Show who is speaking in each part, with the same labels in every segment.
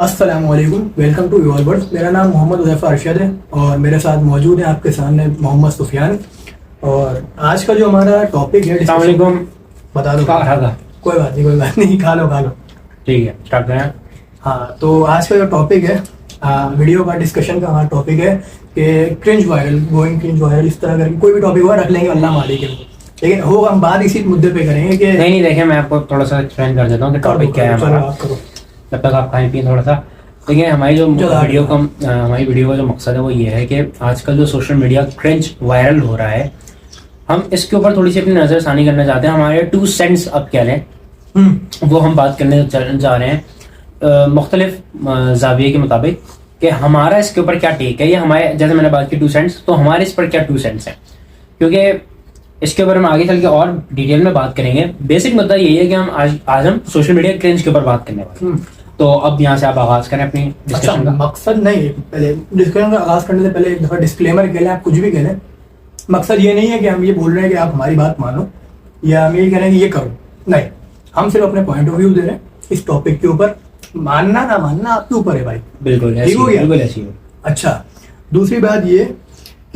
Speaker 1: अस्सलामुअलैकुम, welcome to your word. मेरा नाम मोहम्मद उज़ैफ़ा अरशद है और मेरे साथ मौजूद है आपके सामने मोहम्मद सुफियान। और आज का जो हमारा टॉपिक है,
Speaker 2: अस्सलामुअलैकुम।
Speaker 1: बता दो। कोई बात नहीं, खा लो।
Speaker 2: ठीक है, स्टार्ट करें।
Speaker 1: हाँ, तो आज का जो टॉपिक है, वीडियो का डिस्कशन का हमारा टॉपिक है कि cringe viral, going cringe viral, इस तरह करके कोई भी टॉपिक हुआ रख लेंगे, अल्लाह मालिक है। लेकिन हो हम बात इसी मुद्दे पे करेंगे कि
Speaker 2: नहीं देखिए, मैं आपको थोड़ा सा एक्सप्लेन कर देता हूँ कि टॉपिक क्या है हमारा। तब तक आप खाएं पिए थोड़ा सा। देखिए, हमारी वीडियो का जो मकसद है वो ये है कि आजकल जो सोशल मीडिया क्रिंज वायरल हो रहा है, हम इसके ऊपर थोड़ी सी अपनी नजरसानी करना चाहते हैं। हमारे 2 सेंट्स अब कह लें, वो हम बात करने जा रहे हैं मुख्तलिफ जाविये के मुताबिक कि हमारा इसके ऊपर क्या टेक है। ये हमारे, जैसे मैंने बात की 2 सेंट्स, तो हमारे इस पर क्या 2 सेंट्स हैं, क्योंकि इसके ऊपर हम आगे चल के और डिटेल में बात करेंगे। बेसिक मुद्दा यही है कि हम आज हम सोशल मीडिया क्रिंज के ऊपर बात करने वाले हैं। तो अब यहाँ से आप आगाज करें अपनी डिस्कशन का।
Speaker 1: मकसद नहीं, पहले डिस्कशन का आगाज करने से पहले एक दफा डिस्क्लेमर कह लें, आप कुछ भी कह लें। मकसद ये नहीं है कि हम ये बोल रहे हैं कि आप हमारी बात मानो या हम ये कह रहे हैं कि ये करो, नहीं। हम सिर्फ अपने पॉइंट ऑफ व्यू दे रहे हैं इस टॉपिक के ऊपर। मानना ना मानना आपके ऊपर है भाई।
Speaker 2: बिल्कुल
Speaker 1: ठीक हो गया।
Speaker 2: बिल्कुल ऐसी हो।
Speaker 1: अच्छा, दूसरी बात ये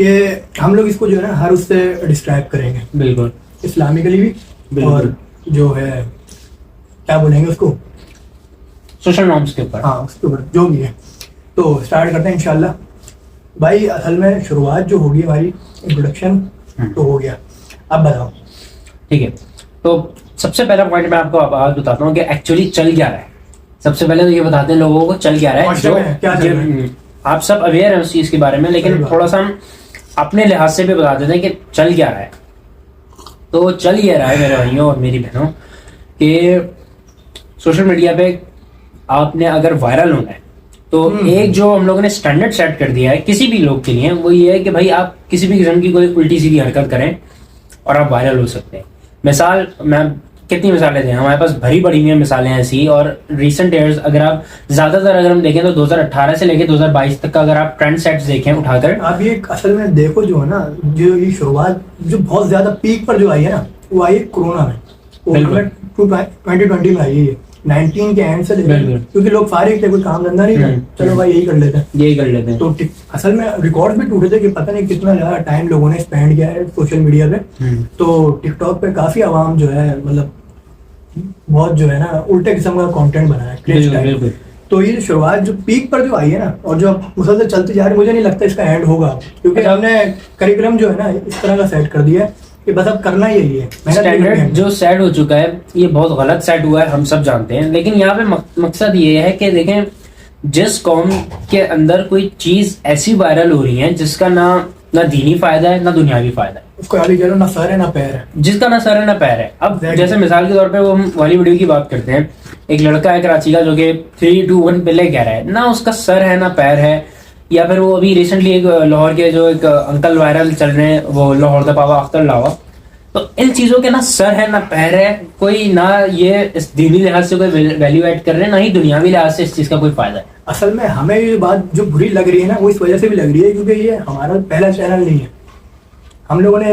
Speaker 1: कि हम लोग इसको जो है ना हर उससे डिस्क्राइब करेंगे, बिल्कुल इस्लामिकली भी, और जो है क्या बोलेंगे उसको,
Speaker 2: सोशल नॉर्म्स के ऊपर।
Speaker 1: हाँ, उसके ऊपर जो भी है। तो स्टार्ट करते हैं इंशाल्लाह। भाई, असल में शुरुआत जो होगी हमारी, इंट्रोडक्शन तो हो गया, अब बताओ।
Speaker 2: ठीक है, तो सबसे पहला पॉइंट मैं आपको आज बताता हूँ कि एक्चुअली चल क्या रहा है। सबसे पहले तो ये बताते हैं लोगों को चल क्या रहा है, जो आप सब अवेयर हैं उस चीज के बारे में, लेकिन थोड़ा सा हम अपने लिहाज से भी बता देते हैं कि चल क्या रहा है। तो चल ये रहा है मेरे भाइयों और मेरी बहनों कि सोशल मीडिया पे आपने अगर वायरल होना है तो एक जो हम लोगों ने स्टैंडर्ड सेट कर दिया है किसी भी लोग के लिए, वो ये है कि भाई आप किसी भी किस्म की कोई उल्टी सीधी हरकत करें और आप वायरल हो सकते हैं। मिसाल, मैं कितनी मिसालें दें, हमारे पास भरी पड़ी हुई मिसालें ऐसी। और रिसेंट ईयर्स अगर हम देखें तो 2018 से लेकर 2022 तक का अगर आप ट्रेंड सेट्स देखें उठाकर,
Speaker 1: आप ये असल में देखो जो है ना, जो ये शुरुआत जो बहुत ज्यादा पीक पर जो आई है ना, वो आई है कोरोना में। 2020 में आई है, 19 के एंड से, क्योंकि लोग फारिग थे, कोई काम धंधा नहीं था, चलो भाई यही कर लेते हैं। तो असल में रिकॉर्ड भी टूटे थे कि पता नहीं कितना ज्यादा टाइम लोगों ने स्पेंड किया है सोशल मीडिया पे। तो टिकटॉक पे काफी आवाम जो है, मतलब बहुत जो है ना उल्टे किस्म का कंटेंट बनाया है। तो ये शुरुआत जो पीक पर जो आई है ना, और जो अब मुसलसल चलते जा रही है, मुझे नहीं लगता इसका एंड होगा, क्योंकि हमने करिकुलम जो है ना इस तरह का सेट कर दिया है कि बस अब करना यही है।
Speaker 2: स्टैंडर्ड जो सेट हो चुका है, ये बहुत गलत सेट हुआ है, हम सब जानते हैं। लेकिन यहाँ पे मकसद ये है कि देखें, जिस कौम के अंदर कोई चीज ऐसी वायरल हो रही है जिसका ना दीनी फायदा है ना दुनियावी फायदा है,
Speaker 1: उसको आगे चलो ना सर है ना पैर है,
Speaker 2: जिसका ना सर है ना पैर है। अब जैसे मिसाल के तौर पे वो हम वाली वीडियो की बात करते हैं, एक लड़का है कराची का जो कि 3, 2, 1 पहले कह रहा है, ना उसका सर है ना पैर है। या फिर वो अभी रिसेंटली एक लाहौर के जो एक अंकल वायरल चल रहे हैं, वो लाहौर दा बाबा अख्तर लावा। तो इन चीजों के ना सर है ना पैर है, कोई ना ये इस दीनी लिहाज से कोई वैल्यू ऐड कर रहे हैं, ना ही दुनियावी लिहाज से इस चीज का कोई फायदा है।
Speaker 1: असल में हमें ये बात जो बुरी लग रही है ना, वो इस वजह से भी लग रही है क्योंकि ये हमारा पहला चैनल नहीं है। हम लोगों ने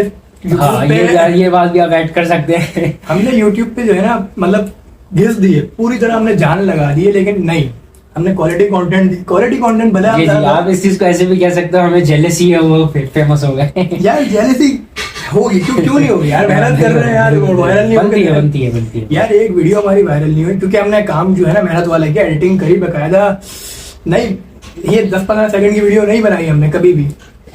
Speaker 2: ये बात भी आप ऐड कर सकते हैं।
Speaker 1: हमने यूट्यूब पे जो है ना, मतलब घिस दी है पूरी तरह, हमने जान लगा दी है, लेकिन नहीं, हमने क्वालिटी कंटेंट बना।
Speaker 2: आप इस चीज को ऐसे भी कह सकते हो, हमें जेलसी है, वो फेमस हो गए।
Speaker 1: यार जेलसी होगी, क्यों नहीं होगी यार, मेहनत कर रहे हैं यार, वायरल नहीं
Speaker 2: बनती है
Speaker 1: यार। एक वीडियो हमारी वायरल नहीं हुई क्योंकि हमने काम जो है ना मेहनत वाला किया, एडिटिंग करी बकायदा। नहीं, ये 10-15 सेकंड की वीडियो नहीं बनाई हमने कभी भी,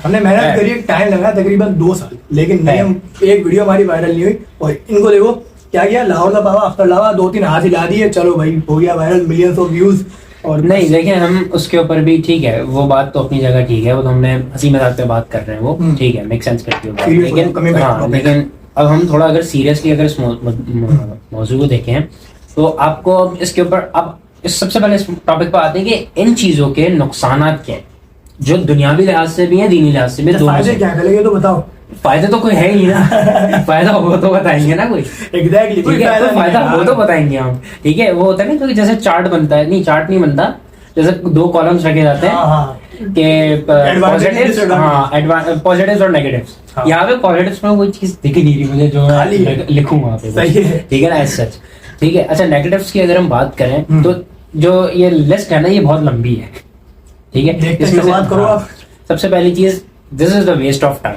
Speaker 1: हमने मेहनत करी, टाइम लगा तकरीबन 2 साल, लेकिन नहीं, हम एक वीडियो हमारी वायरल नहीं हुई। और इनको देखो क्या किया, लाहौर दा बाबा अख्तर लावा 2-3 हाथ हिला दिए, चलो भाई हो गया वायरल, मिलियंस ऑफ व्यूज। और
Speaker 2: नहीं देखिए, हम उसके ऊपर भी ठीक है, वो बात तो अपनी जगह ठीक है, वो तो हमने हंसी मजाक पे बात कर रहे हैं, वो ठीक है, मेक सेंस करती है। लेकिन अब हम थोड़ा अगर सीरियसली अगर इस मौजू को देखें तो आपको अब इसके ऊपर, अब सबसे पहले इस टॉपिक पर आते हैं कि इन चीजों के नुकसानात क्या है, जो दुनियावी लिहाज से भी है, दीनी लिहाज से भी।
Speaker 1: फायदे क्या करेंगे तो बताओ।
Speaker 2: फायदे तो कोई है ही ना। फायदा हो तो बताएंगे ना कोई।
Speaker 1: एग्जैक्टली,
Speaker 2: ठीक है, तो फायदा हो तो बताएंगे हम। ठीक है, वो होता है ना, क्योंकि जैसे चार्ट बनता है, नहीं चार्ट नहीं बनता, जैसे 2 कॉलम्स रखे जाते हैं कि पॉजिटिव्स और नेगेटिव्स। यहाँ पे पॉजिटिव्स में कोई चीज दिख नहीं रही मुझे, जो लिखूं वहां पे, ठीक है ना, एज सच। ठीक है, अच्छा नेगेटिव्स की अगर हम बात करें तो जो ये लिस्ट है ना ये बहुत लंबी है, ठीक है।
Speaker 1: देखते हैं,
Speaker 2: इसमें से-
Speaker 1: शुरुआत करो
Speaker 2: हाँ,
Speaker 1: आप।
Speaker 2: सबसे पहली चीज, this is the waste of time.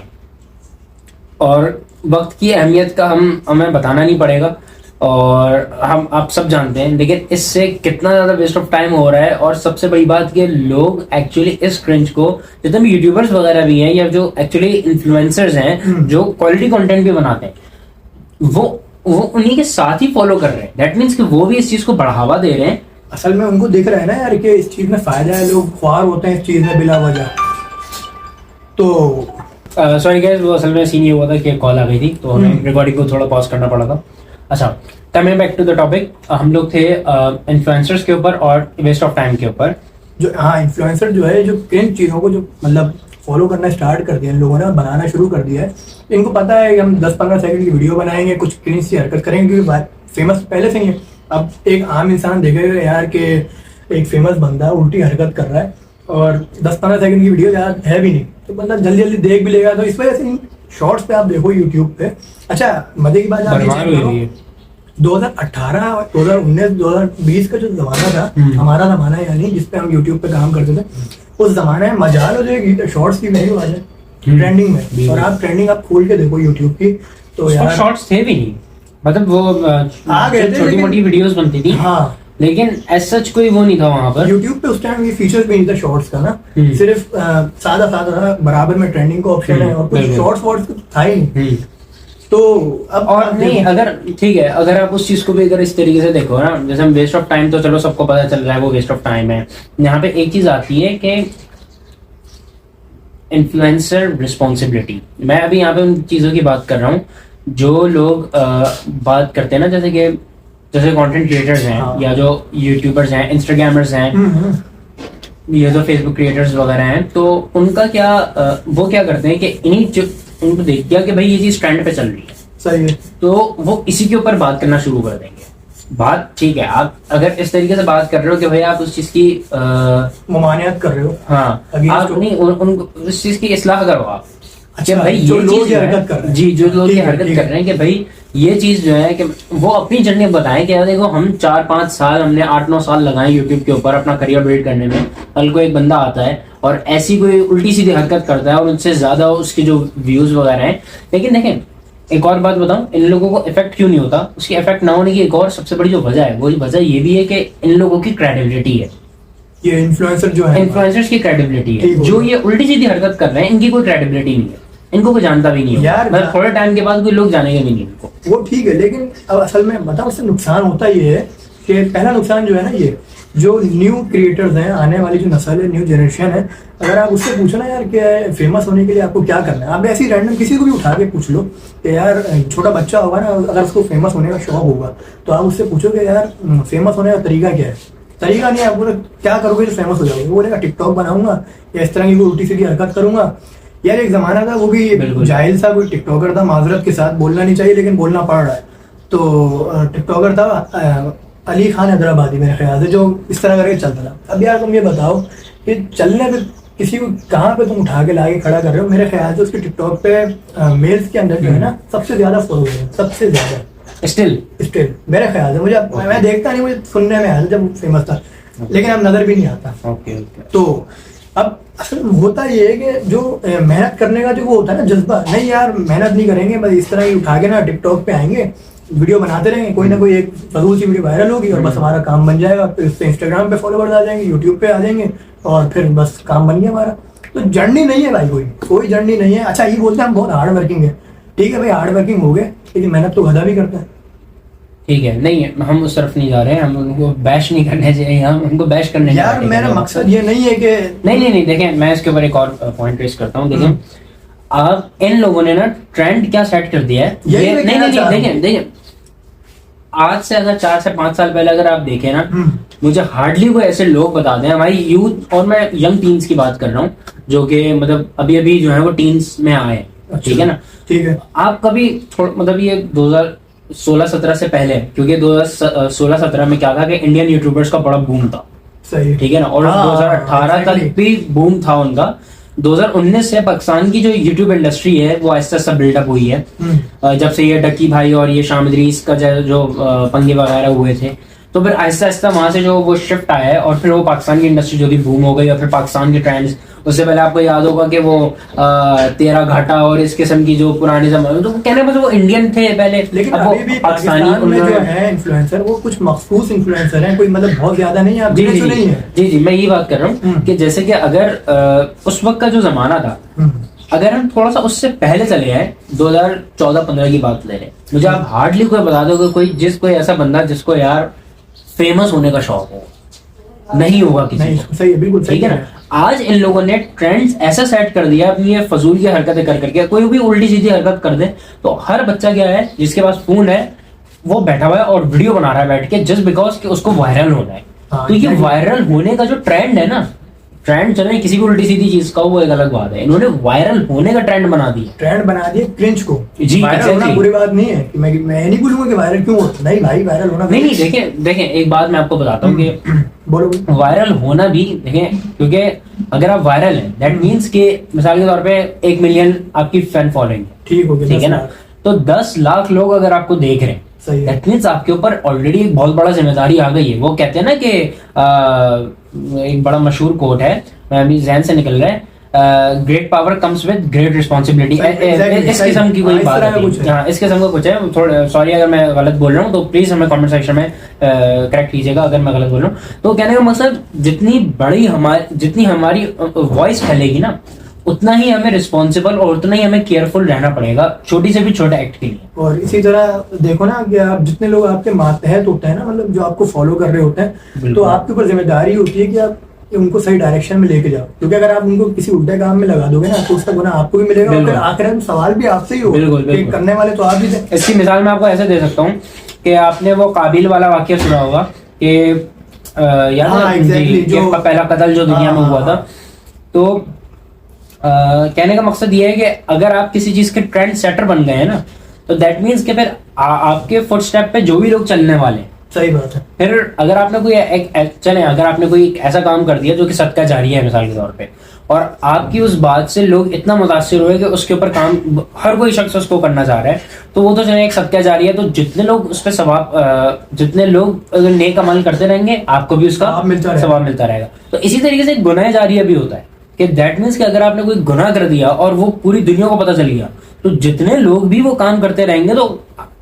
Speaker 2: और वक्त की अहमियत का हमें बताना नहीं पड़ेगा, और हम आप सब जानते हैं, लेकिन इससे कितना ज्यादा वेस्ट ऑफ टाइम हो रहा है। और सबसे बड़ी बात कि लोग एक्चुअली इस क्रिंज को, जितने भी यूट्यूबर्स वगैरह भी हैं या जो एक्चुअली इन्फ्लुएंसर्स हैं जो क्वालिटी कंटेंट भी बनाते हैं, वो उन्हीं के साथ ही फॉलो कर रहे हैं। दैट मीन्स कि वो भी इस चीज को बढ़ावा दे रहे हैं।
Speaker 1: असल में उनको दिख रहा है ना यार कि इस चीज में फायदा है, लोग ख्वार होते हैं इस चीज में बिला वजह। तो
Speaker 2: सॉरी गाइस, वो असल में सीन ये हुआ था कि कॉल आ गई थी, तो हमें रिकॉर्डिंग को थोड़ा पॉज करना पड़ा था। अच्छा, coming back to the topic, हम लोग थे इन्फ्लुएंसर्स के ऊपर और वेस्ट ऑफ टाइम के ऊपर।
Speaker 1: जो हाँ, इन्फ्लुएंसर जो है, जो किन चीज़ों को जो मतलब फॉलो करना स्टार्ट कर दिया इन लोगों ने, बनाना शुरू कर दिया है। इनको पता है कि हम 10-15 सेकंड की वीडियो बनाएंगे, कुछ क्रिंज सी हरकत करेंगे, क्योंकि बात फेमस पहले से ही है। अब एक आम इंसान देखेगा यार कि एक फेमस बंदा उल्टी हरकत कर रहा है और 10-15 सेकंड की वीडियो ज़्यादा है भी नहीं, तो बंदा जल्दी जल्दी देख भी लेगा। तो इस वजह से शॉर्ट्स पे आप देखो यूट्यूब पे। अच्छा, मजे की बात आप ये
Speaker 2: बर्बाद
Speaker 1: चेक
Speaker 2: हुई
Speaker 1: करो,
Speaker 2: हुई है।
Speaker 1: 2018, 2019, 2020 का जो जमाना था, हमारा जमाना यानी जिसपे हम यूट्यूब पे काम करते थे, उस जमाने में मजाल हो जो शॉर्ट्स की वैल्यू आ जाए ट्रेंडिंग में। और आप ट्रेंडिंग आप खोल के देखो यूट्यूब की, तो यार
Speaker 2: शॉर्ट्स थे भी नहीं, मतलब वो
Speaker 1: आ गए थे,
Speaker 2: छोटी
Speaker 1: लेकिन-
Speaker 2: मोटी वीडियोस बनती थी,
Speaker 1: हाँ,
Speaker 2: लेकिन एज सच कोई वो नहीं था वहां पर।
Speaker 1: यूट्यूब पे उस टाइम ये फीचर भी नहीं था शॉर्ट्स का ना, सिर्फ सादा सादा बराबर में ट्रेंडिंग का ऑप्शन है और कुछ
Speaker 2: बिल्कुल।
Speaker 1: शॉर्ट्स वॉर्ट्स था ही नहीं। तो अब
Speaker 2: और
Speaker 1: अब
Speaker 2: नहीं,
Speaker 1: देखो-
Speaker 2: अगर ठीक है, अगर आप उस चीज को भी अगर इस तरीके से देखो ना, जैसे हम वेस्ट ऑफ टाइम, तो चलो सबको पता चल रहा है वो वेस्ट ऑफ टाइम है। यहाँ पे एक चीज आती है कि इन्फ्लुएंसर रिस्पॉन्सिबिलिटी। मैं अभी यहाँ पे उन चीजों की बात कर रहा हूँ जो लोग बात करते हैं ना, जैसे कंटेंट क्रिएटर्स हैं,
Speaker 1: हाँ।
Speaker 2: या जो यूट्यूबर्स हैं, इंस्टाग्रामर्स हैं, ये जो फेसबुक क्रिएटर्स वगैरह हैं, तो उनका क्या वो क्या करते हैं कि इन्हीं उनको देख दिया कि भाई ये चीज ट्रेंड पे चल रही है,
Speaker 1: सही है।
Speaker 2: तो वो इसी के ऊपर बात करना शुरू कर देंगे। बात ठीक है, आप अगर इस तरीके से बात कर रहे हो कि भाई आप उस चीज की
Speaker 1: ममानियत कर रहे हो।
Speaker 2: हाँ,
Speaker 1: Against
Speaker 2: आप
Speaker 1: हो।
Speaker 2: नहीं उन उस चीज की इस्लाह करो आप।
Speaker 1: अच्छा,
Speaker 2: कि भाई
Speaker 1: जो
Speaker 2: ये
Speaker 1: लोग
Speaker 2: चीज
Speaker 1: ये
Speaker 2: जो है-
Speaker 1: हरकत कर रहे हैं।
Speaker 2: जी, जो लोग
Speaker 1: ठीक
Speaker 2: ये
Speaker 1: है,
Speaker 2: हरकत
Speaker 1: ठीक
Speaker 2: कर
Speaker 1: है।
Speaker 2: रहे हैं कि भाई ये चीज जो है कि वो अपनी जर्नी बताएं कि यार देखो, हम 4-5 साल, हमने 8-9 साल लगाए यूट्यूब के ऊपर अपना करियर बिल्ड करने में। कल को एक बंदा आता है और ऐसी कोई उल्टी सीधी हरकत करता है और उनसे ज्यादा उसके जो व्यूज वगैरह हैं। लेकिन देखें, एक और बात बताऊं, इन लोगों को इफेक्ट क्यों नहीं होता, उसकी इफेक्ट ना होने की एक और सबसे बड़ी जो वजह है, वो वजह ये भी है कि इन लोगों की क्रेडिबिलिटी है।
Speaker 1: ये इन्फ्लुएंसर जो है,
Speaker 2: इन्फ्लुएंसर्स की क्रेडिबिलिटी है।
Speaker 1: ठीक हो
Speaker 2: जो
Speaker 1: गया।
Speaker 2: ये उल्टी सीधी हरकत कर रहे हैं, इनकी कोई क्रेडिबिलिटी नहीं है, इनको कोई जानता भी नहीं है
Speaker 1: यार,
Speaker 2: मतलब थोड़े टाइम के बाद कोई लोग जानेंगे भी नहीं इनको।
Speaker 1: वो ठीक है, लेकिन अब असल में बताओ उससे नुकसान होता ये है कि पहला नुकसान जो है ना, ये जो न्यू क्रिएटर्स हैं, आने वाली जो नस्ल है, न्यू जनरेशन है, अगर आप उससे पूछो ना यार कि फेमस होने के लिए आपको क्या करना है, आप ऐसे ही रैंडम किसी को भी उठा के पूछ लो कि यार छोटा बच्चा होगा ना, अगर उसको फेमस होने का शौक होगा, तो आप उससे पूछो कि यार फेमस होने का तरीका क्या है। तरीका नहीं है, आप बोले क्या करोगे जो फेमस हो जाओगे, वो बोलेगा टिकटॉक बनाऊंगा या इस तरह की कोई उल्टी सीधी हरकत करूंगा। यार एक जमाना था, वो भी
Speaker 2: बिल्कुल।
Speaker 1: जाहिल सा कोई टिकटॉकर था, माजरत के साथ बोलना नहीं चाहिए लेकिन बोलना पड़ रहा है, तो टिकटॉकर था अली खान हैदराबादी मेरे ख्याल से, जो इस तरह करके चलता था। अब यार तुम ये बताओ कि चलने पे किसी को कहाँ पे तुम उठा के लाके खड़ा कर रहे हो। मेरे ख्याल से उसके टिकटॉक पे मेल्स के अंदर जो है ना, सबसे ज्यादा फॉलोवर है, सबसे ज्यादा स्टिल मेरे ख्याल से। मैं देखता नहीं, मुझे सुनने में आया था जब फेमस था, लेकिन अब नजर भी नहीं आता।
Speaker 2: ओके।
Speaker 1: तो अब असल में होता ये है कि जो मेहनत करने का जो वो होता है ना जज्बा, नहीं यार मेहनत नहीं करेंगे, बस इस तरह ही उठा के ना टिकटॉक पे आएंगे, वीडियो बनाते रहेंगे, कोई ना कोई एक फजूल सी वीडियो वायरल होगी और बस हमारा काम बन जाएगा। फिर उससे इंस्टाग्राम पे फॉलोवर्स आ जाएंगे, यूट्यूब पे आ जाएंगे और फिर बस काम बन गया हमारा। तो जर्नी नहीं है भाई, कोई जर्नी नहीं है। अच्छा, ये बोलते हैं हम बहुत हार्ड वर्किंग है, ठीक है भाई हार्ड वर्किंग हो गए, लेकिन मेहनत तो गधा भी करता है।
Speaker 2: ठीक है, नहीं हम उस तरफ नहीं जा रहे हैं, हम उनको बैश नहीं करने चाहिए, हम उनको बैश करने
Speaker 1: यार
Speaker 2: नहीं
Speaker 1: मेरा
Speaker 2: बैठे हैं।
Speaker 1: मकसद ये नहीं है कि
Speaker 2: नहीं देखें, मैं इसके ऊपर एक और पॉइंट रेस करता हूँ। देखें, अब इन लोगों ने ना ट्रेंड क्या सेट कर दिया है,
Speaker 1: यही
Speaker 2: ये
Speaker 1: मैं
Speaker 2: नहीं
Speaker 1: कहना
Speaker 2: नहीं
Speaker 1: चाह रहा हूँ।
Speaker 2: देखें, आज से अगर 4 से 5 साल पहले अगर आप देखें ना, मुझे हार्डली कोई ऐसे लोग बता दें हमारी यूथ, और मैं यंग टीन्स की बात कर रहा हूँ, जो कि मतलब अभी अभी जो है वो टीन्स में आए हैं, ठीक है ना।
Speaker 1: ठीक है,
Speaker 2: आप कभी मतलब ये 2016-17 से पहले, क्योंकि 2016-17 में क्या था कि इंडियन यूट्यूबर्स का बड़ा बूम था,
Speaker 1: सही है,
Speaker 2: ठीक है ना, और
Speaker 1: हाँ,
Speaker 2: 2018 तक
Speaker 1: exactly।
Speaker 2: भी बूम था उनका। 2019 से पाकिस्तान की जो यूट्यूब इंडस्ट्री है वो आहिस्ता आहिस्ता बिल्डअप हुई है। जब से ये डक्की भाई और ये शाम इदरीस का जो पंगे वगैरह हुए थे, तो फिर आहिस्ता आहिस्ता वहां से जो वो शिफ्ट आया है और फिर वो पाकिस्तान की इंडस्ट्री जो थी बूम हो गई और फिर पाकिस्तान के ट्रेंड्स, उससे पहले आपको याद होगा कि वो तेरा घाटा और इस किस्म की जो पुरानी जमाने, तो कहने मतलब वो इंडियन थे पहले,
Speaker 1: लेकिन
Speaker 2: अब वो
Speaker 1: अभी भी पाकिस्तान में जो है इन्फ्लुएंसर वो कुछ मखसूस इन्फ्लुएंसर हैं, कोई मतलब बहुत ज्यादा नहीं है, आप
Speaker 2: जी
Speaker 1: गिने
Speaker 2: जी
Speaker 1: चुने ही हैं।
Speaker 2: जी, मैं यही बात कर रहा हूँ कि जैसे कि अगर उस वक्त का जो जमाना था, अगर हम थोड़ा सा उससे पहले चले आए, 2014-15 की बात ले रहे हैं, मुझे आप हार्डली कोई बता दो कि कोई ऐसा बंदा जिसको यार फेमस होने का शौक हो, नहीं होगा किसी
Speaker 1: नहीं,
Speaker 2: को।
Speaker 1: सही है, बिल्कुल सही
Speaker 2: ठीक है ना। आज इन लोगों ने ट्रेंड्स ऐसा सेट कर दिया अपनी ये फजूल की हरकतें कर करके, कोई भी उल्टी सीधी हरकत कर दे तो हर बच्चा क्या है जिसके पास फोन है वो बैठा हुआ है और वीडियो बना रहा है बैठ के, जस्ट बिकॉज कि उसको वायरल होना है।
Speaker 1: हाँ,
Speaker 2: तो ये वायरल होने का जो ट्रेंड है ना, ट्रेंड चले किसी भी उल्टी सीधी चीज का, वो एक अलग बात है, इन्होंने वायरल होने का ट्रेंड बना दिया,
Speaker 1: ट्रेंड बना दिए क्रिंज को।
Speaker 2: जी,
Speaker 1: वायरल होना
Speaker 2: exactly।
Speaker 1: बुरी बात नहीं है कि मैं नहीं बोलूंगा कि वायरल क्यों होता, नहीं भाई वायरल होना
Speaker 2: नहीं, देखें एक बात मैं आपको बताता हूँ कि
Speaker 1: बोलो।
Speaker 2: वायरल होना भी देखें, क्योंकि अगर आप वायरल हैं दैट मीन्स कि मिसाल के तौर पे 1 मिलियन आपकी फैन फॉलोइंग है,
Speaker 1: ठीक हो गया,
Speaker 2: ठीक है ना, तो 10 लाख लोग अगर आपको देख रहे हैं,
Speaker 1: सही है।
Speaker 2: दैट मीन्स आपके ऊपर ऑलरेडी एक बहुत बड़ा जिम्मेदारी आ गई है। वो कहते हैं ना कि एक बड़ा मशहूर कोट है, मैं अभी जहन से निकल रहा है, great power comes with great responsibility, इस किस्म की कोई बात है। हाँ, इस किस्म का कुछ है, थोड़ा सॉरी अगर मैं गलत बोल रहा हूँ तो प्लीज हमें कमेंट सेक्शन में करेक्ट कीजिएगा अगर मैं गलत बोल रहा हूँ। तो कहने का मकसद जितनी हमारी वॉइस फैलेगी ना, उतना ही हमें रिस्पॉन्सिबल और उतना ही हमें केयरफुल रहना पड़ेगा छोटी से भी छोटा एक्ट के लिए।
Speaker 1: और इसी तरह देखो ना कि आप जितने लोग आपके मातहत होते हैं ना, मतलब जो आपको फॉलो कर रहे होते हैं, तो आपके ऊपर जिम्मेदारी होती है कि आप उनको सही डायरेक्शन में लेके जाओ, क्योंकि अगर आप उनको किसी उल्टे काम में लगा दोगे ना तो उसका गुनाह आपको भी मिलेगा और फिर आखिर में सवाल भी आपसे ही होगा, करने वाले तो आप ही थे।
Speaker 2: इसकी मिसाल मैं आपको ऐसे दे सकता हूँ कि आपने वो काबिल वाला वाक्य सुना होगा कि यार पहला कत्ल जो दुनिया में हुआ था। तो कहने का मकसद ये है कि अगर आप किसी चीज के ट्रेंड सेटर बन गए हैं ना, तो दैट मीन्स कि फिर आपके फुटस्टेप पे जो भी लोग चलने वाले हैं,
Speaker 1: सही बात है।
Speaker 2: फिर अगर आपने अगर आपने कोई ऐसा काम कर दिया जो कि सदका जारी है मिसाल के तौर पे, और आपकी उस बात से लोग इतना मुतासिर हुए कि उसके ऊपर काम हर कोई शख्स उसको करना चाह रहा है, तो वो तो चले एक सदका जारी है, तो जितने लोग उस पर सवाब, जितने लोग अगर नेक अमल करते रहेंगे आपको भी उसका सवाब मिलता रहेगा। तो इसी तरीके से गुनाह जारिया भी होता है कि दैट मीन्स कि अगर आपने कोई गुनाह कर दिया और वो पूरी दुनिया को पता चल गया, तो जितने लोग भी वो काम करते रहेंगे तो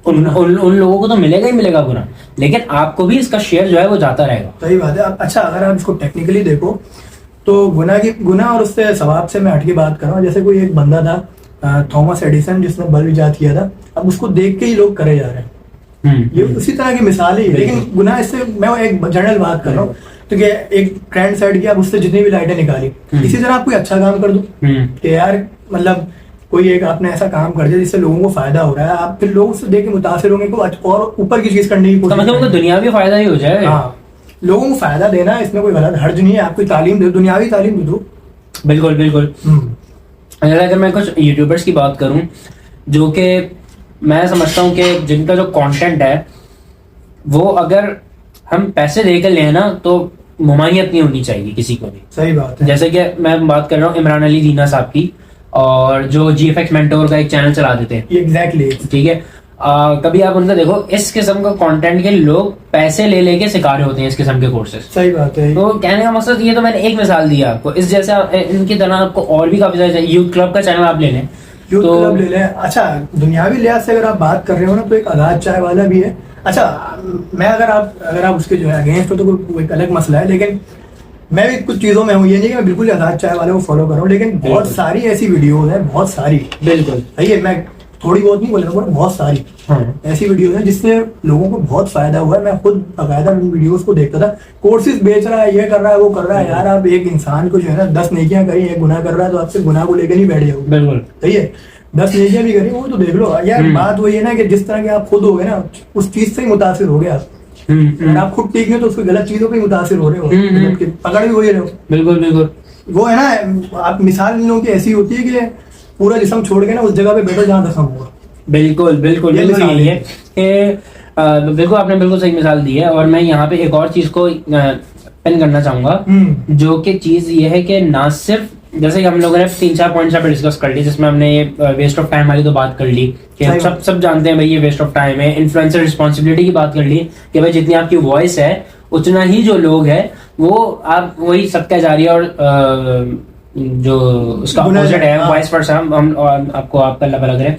Speaker 2: उन लोगों को तो मिलेगा ही मिलेगा गुनाह, लेकिन आपको भी इसका शेयर जो है वो जाता रहेगा।
Speaker 1: सही बात है। अच्छा, अगर आप इसको टेक्निकली देखो तो गुनाह और उससे सवाब से मैं हटके बात कर रहा हूँ। जैसे कोई एक बंदा था थॉमस एडिसन, जिसने बल्ब इजाद किया था, अब उसको देख के ही लोग करे जा रहे हैं। ये उसी तरह की मिसाल ही है, लेकिन गुनाह इससे मैं एक जनरल बात कर रहा हूँ। तो क्या एक ट्रेंड सेट किया, उससे जितनी भी लाइटें निकाली, इसी तरह आप कोई अच्छा काम कर दो कि यार मतलब कोई एक आपने ऐसा काम कर दिया जिससे लोगों को फायदा हो रहा है, आप फिर लोग उससे देख के मुतासिर होंगे को और ऊपर की चीज करने की कोशिश,
Speaker 2: मतलब दुनियावी फायदा ही हो जाए।
Speaker 1: हाँ, लोगों को फायदा देना, इसमें कोई गलत हर्ज नहीं है। आप कोई तालीम दो, दुनियावी तालीम दे दो।
Speaker 2: बिल्कुल बिल्कुल। अगर मैं कुछ यूट्यूबर्स की बात करूं जो कि मैं समझता हूं कि जिनका जो कंटेंट है वो अगर हम पैसे देकर लें ना तो मुमानियत नहीं होनी चाहिए किसी को भी।
Speaker 1: सही बात है।
Speaker 2: जैसे कि मैं बात कर रहा हूँ इमरान अली दीना साहब की, और जो GFX मेंटोर का एक चैनल चला देते हैं।
Speaker 1: एग्जैक्टली,
Speaker 2: ठीक है। कभी आप उनका देखो, इस किस्म का कंटेंट के लोग पैसे ले लेके सिखा रहे होते हैं इस किस्म के कोर्सेज।
Speaker 1: सही बात है।
Speaker 2: तो कहने का मकसद ये, तो मैंने एक मिसाल दिया आपको, इस जैसे इनकी तरह आपको और भी काफी सारे, यूथ क्लब का चैनल आप ले लें,
Speaker 1: यूथ क्लब ले लें। अच्छा, दुनियावी लिहाज से अगर आप बात कर रहे हो ना तो एक आजाद चाय वाला भी है। अच्छा, मैं अगर आप उसके जो है अगेंस्ट हो तो कोई एक अलग मसला है, लेकिन मैं भी कुछ चीजों में हूँ, ये नहीं कि मैं बिल्कुल आजाद चाय वाले को फॉलो कर रहा हूँ, लेकिन बहुत सारी ऐसी वीडियोज हैं, बहुत सारी, बिल्कुल सही है, मैं थोड़ी बहुत नहीं बोल रहा हूँ, बहुत सारी ऐसी वीडियोज हैं जिससे लोगों को बहुत फायदा हुआ है। मैं खुद बाकायदा उन वीडियोस को देखता था। कोर्सेज बेच रहा है, ये कर रहा है, वो कर रहा है। यार आप एक इंसान को जो है ना 10 नेकियां करी, एक गुनाह कर रहा है, तो आपसे गुनाह को लेकर नहीं बैठ जाओ। बिल्कुल सही है, 10 नेकियां भी करी, वो तो देख लो यार। बात वही है ना कि जिस तरह के आप खुद हो गए ना, उस चीज से ही मुतासिर हो गए आप। अगर आप खुद ठीक नहीं तो उसको गलत चीजों पे मुतासिर हो रहे हो, पकड़ भी वही रहे हो। बिल्कुल बिल्कुल। वो है ना, आप मिसाल इन लोगों की ऐसी होती है कि पूरा जिस्म छोड़ के ना उस जगह पे बैठो जहाँ जख्म हुआ। बिल्कुल बिल्कुल बिल्कुल यही है कि बिल्कुल आपने बिल्कुल सही मिसाल दी है। और मैं यहाँ पे एक और चीज को पिन करना चाहूंगा, जो कि चीज ये है कि ना सिर्फ
Speaker 2: जैसे कि हम लोगों ने 3-4 पॉइंट्स यहाँ पे डिस्कस कर ली, जिसमें हमने ये वेस्ट ऑफ टाइम वाली तो बात कर ली कि हम सब जानते हैं भाई ये वेस्ट ऑफ टाइम है। इन्फ्लुएंसर रिस्पॉन्सिबिलिटी की बात कर ली कि भाई जितनी आपकी वॉइस है उतना ही जो लोग है वो आप वही सबका जारिया और जो उसका अपोजिट है वाइस वर्सा हम आपको आपका लग रहे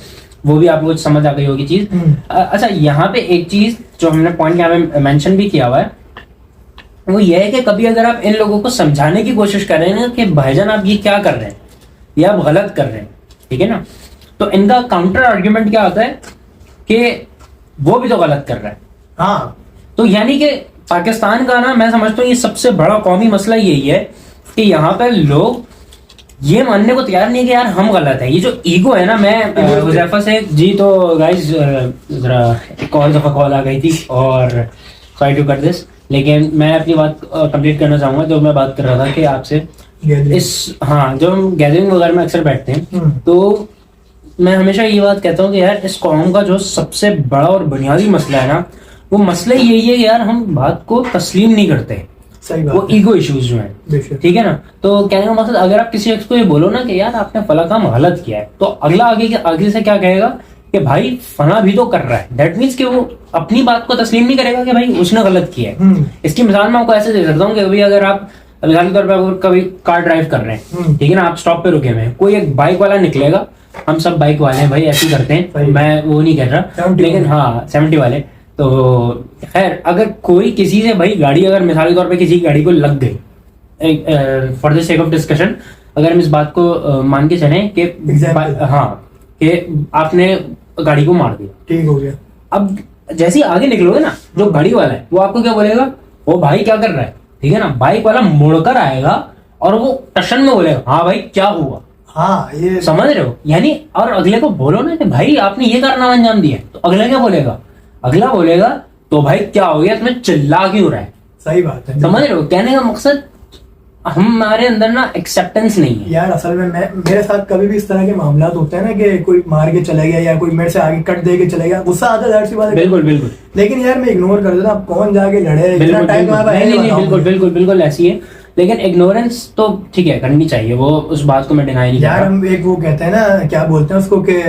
Speaker 2: वो भी आपको समझ आ गई होगी चीज। अच्छा, यहाँ पे एक चीज जो हमने पॉइंट यहाँ पे मेंशन भी किया हुआ है वो ये है कि कभी अगर आप इन लोगों को समझाने की कोशिश कर रहे हैं ना कि भाईजान आप ये क्या कर रहे हैं या आप गलत कर रहे हैं, ठीक है ना, तो इनका काउंटर आर्ग्यूमेंट क्या आता है कि वो भी तो गलत कर रहा है।
Speaker 1: हाँ,
Speaker 2: तो यानी कि पाकिस्तान का ना मैं समझता हूँ ये सबसे बड़ा कौमी मसला यही है कि यहाँ पे लोग ये मानने को तैयार नहीं कि यार हम गलत है। ये जो ईगो है ना, मैं हुज़ैफा से जी तो गाइस जरा एक और दफा कॉल आ गई थी और सॉरी टू कट दिस, लेकिन मैं अपनी बात कंप्लीट करना चाहूंगा। जो मैं बात कर रहा था कि आपसे इस जो हम गैदरिंग वगैरह में अक्सर बैठते हैं तो मैं हमेशा ये बात कहता हूँ कि यार इस कौम का जो सबसे बड़ा और बुनियादी मसला है ना, वो मसला यही है कि यार हम बात को तस्लीम नहीं करते।
Speaker 1: सही बात,
Speaker 2: वो ईगो इश्यूज जो हैं, ठीक है ना। तो कहने का मकसद अगर आप किसी शख्स को ये बोलो ना कि यार आपने फला काम गलत किया है, तो अगला आगे से क्या कहेगा कि भाई फला भी तो कर रहा है। दैट मीन्स कि वो अपनी बात को तस्लीम नहीं करेगा कि भाई उसने गलत किया है। इसकी मिसाल मैं आपको ऐसे दे सकता हूँ कि अभी अगर आप मिसाल के तौर पर कभी कार ड्राइव कर रहे हैं, ठीक है ना, आप स्टॉप पे रुके हुए हैं, कोई एक बाइक वाला निकलेगा, हम सब बाइक वाले हैं भाई, ऐसे ही करते हैं, मैं वो नहीं कर रहा, लेकिन हाँ 70 वाले। तो खैर अगर कोई किसी से भाई गाड़ी अगर मिसाल के तौर पे किसी गाड़ी को लग गई, for the sake of discussion अगर हम इस बात को मान के चलें कि कि आपने गाड़ी को मार दिया,
Speaker 1: ठीक हो गया।
Speaker 2: अब जैसे ही आगे निकलोगे ना, जो गाड़ी वाला है वो आपको क्या बोलेगा, वो भाई क्या कर रहा है, ठीक है ना। बाइक वाला मुड़कर आएगा और वो टशन में बोलेगा हाँ भाई क्या हुआ,
Speaker 1: हाँ ये
Speaker 2: समझ रहे हो यानी। और अगले को बोलो ना कि भाई आपने ये कारनामा अंजाम दिया, तो अगला क्या बोलेगा, अगला बोलेगा तो भाई क्या हो गया, तुम्हें चिल्ला क्यों रहा है।
Speaker 1: सही बात है,
Speaker 2: समझ रहे हो। कहने का मकसद हमारे अंदर ना एक्सेप्टेंस नहीं है
Speaker 1: यार। असल में मेरे साथ कभी भी इस तरह के मामला होते हैं ना कि कोई मार के चला गया या कोई मेरे से आगे कट दे के चला गया, गुस्सा आता है, जाहिर सी बात है।
Speaker 2: बिल्कुल बिल्कुल,
Speaker 1: लेकिन यार मैं इग्नोर कर देता, अब कौन जाके लड़े, इतना टाइम
Speaker 2: बिल्कुल बिल्कुल बिल्कुल ऐसी है। लेकिन इग्नोरेंस तो ठीक है करनी चाहिए, वो उस बात को मैं डिनाई नहीं
Speaker 1: यार। हम एक वो कहते हैं ना, क्या बोलते हैं उसको, कि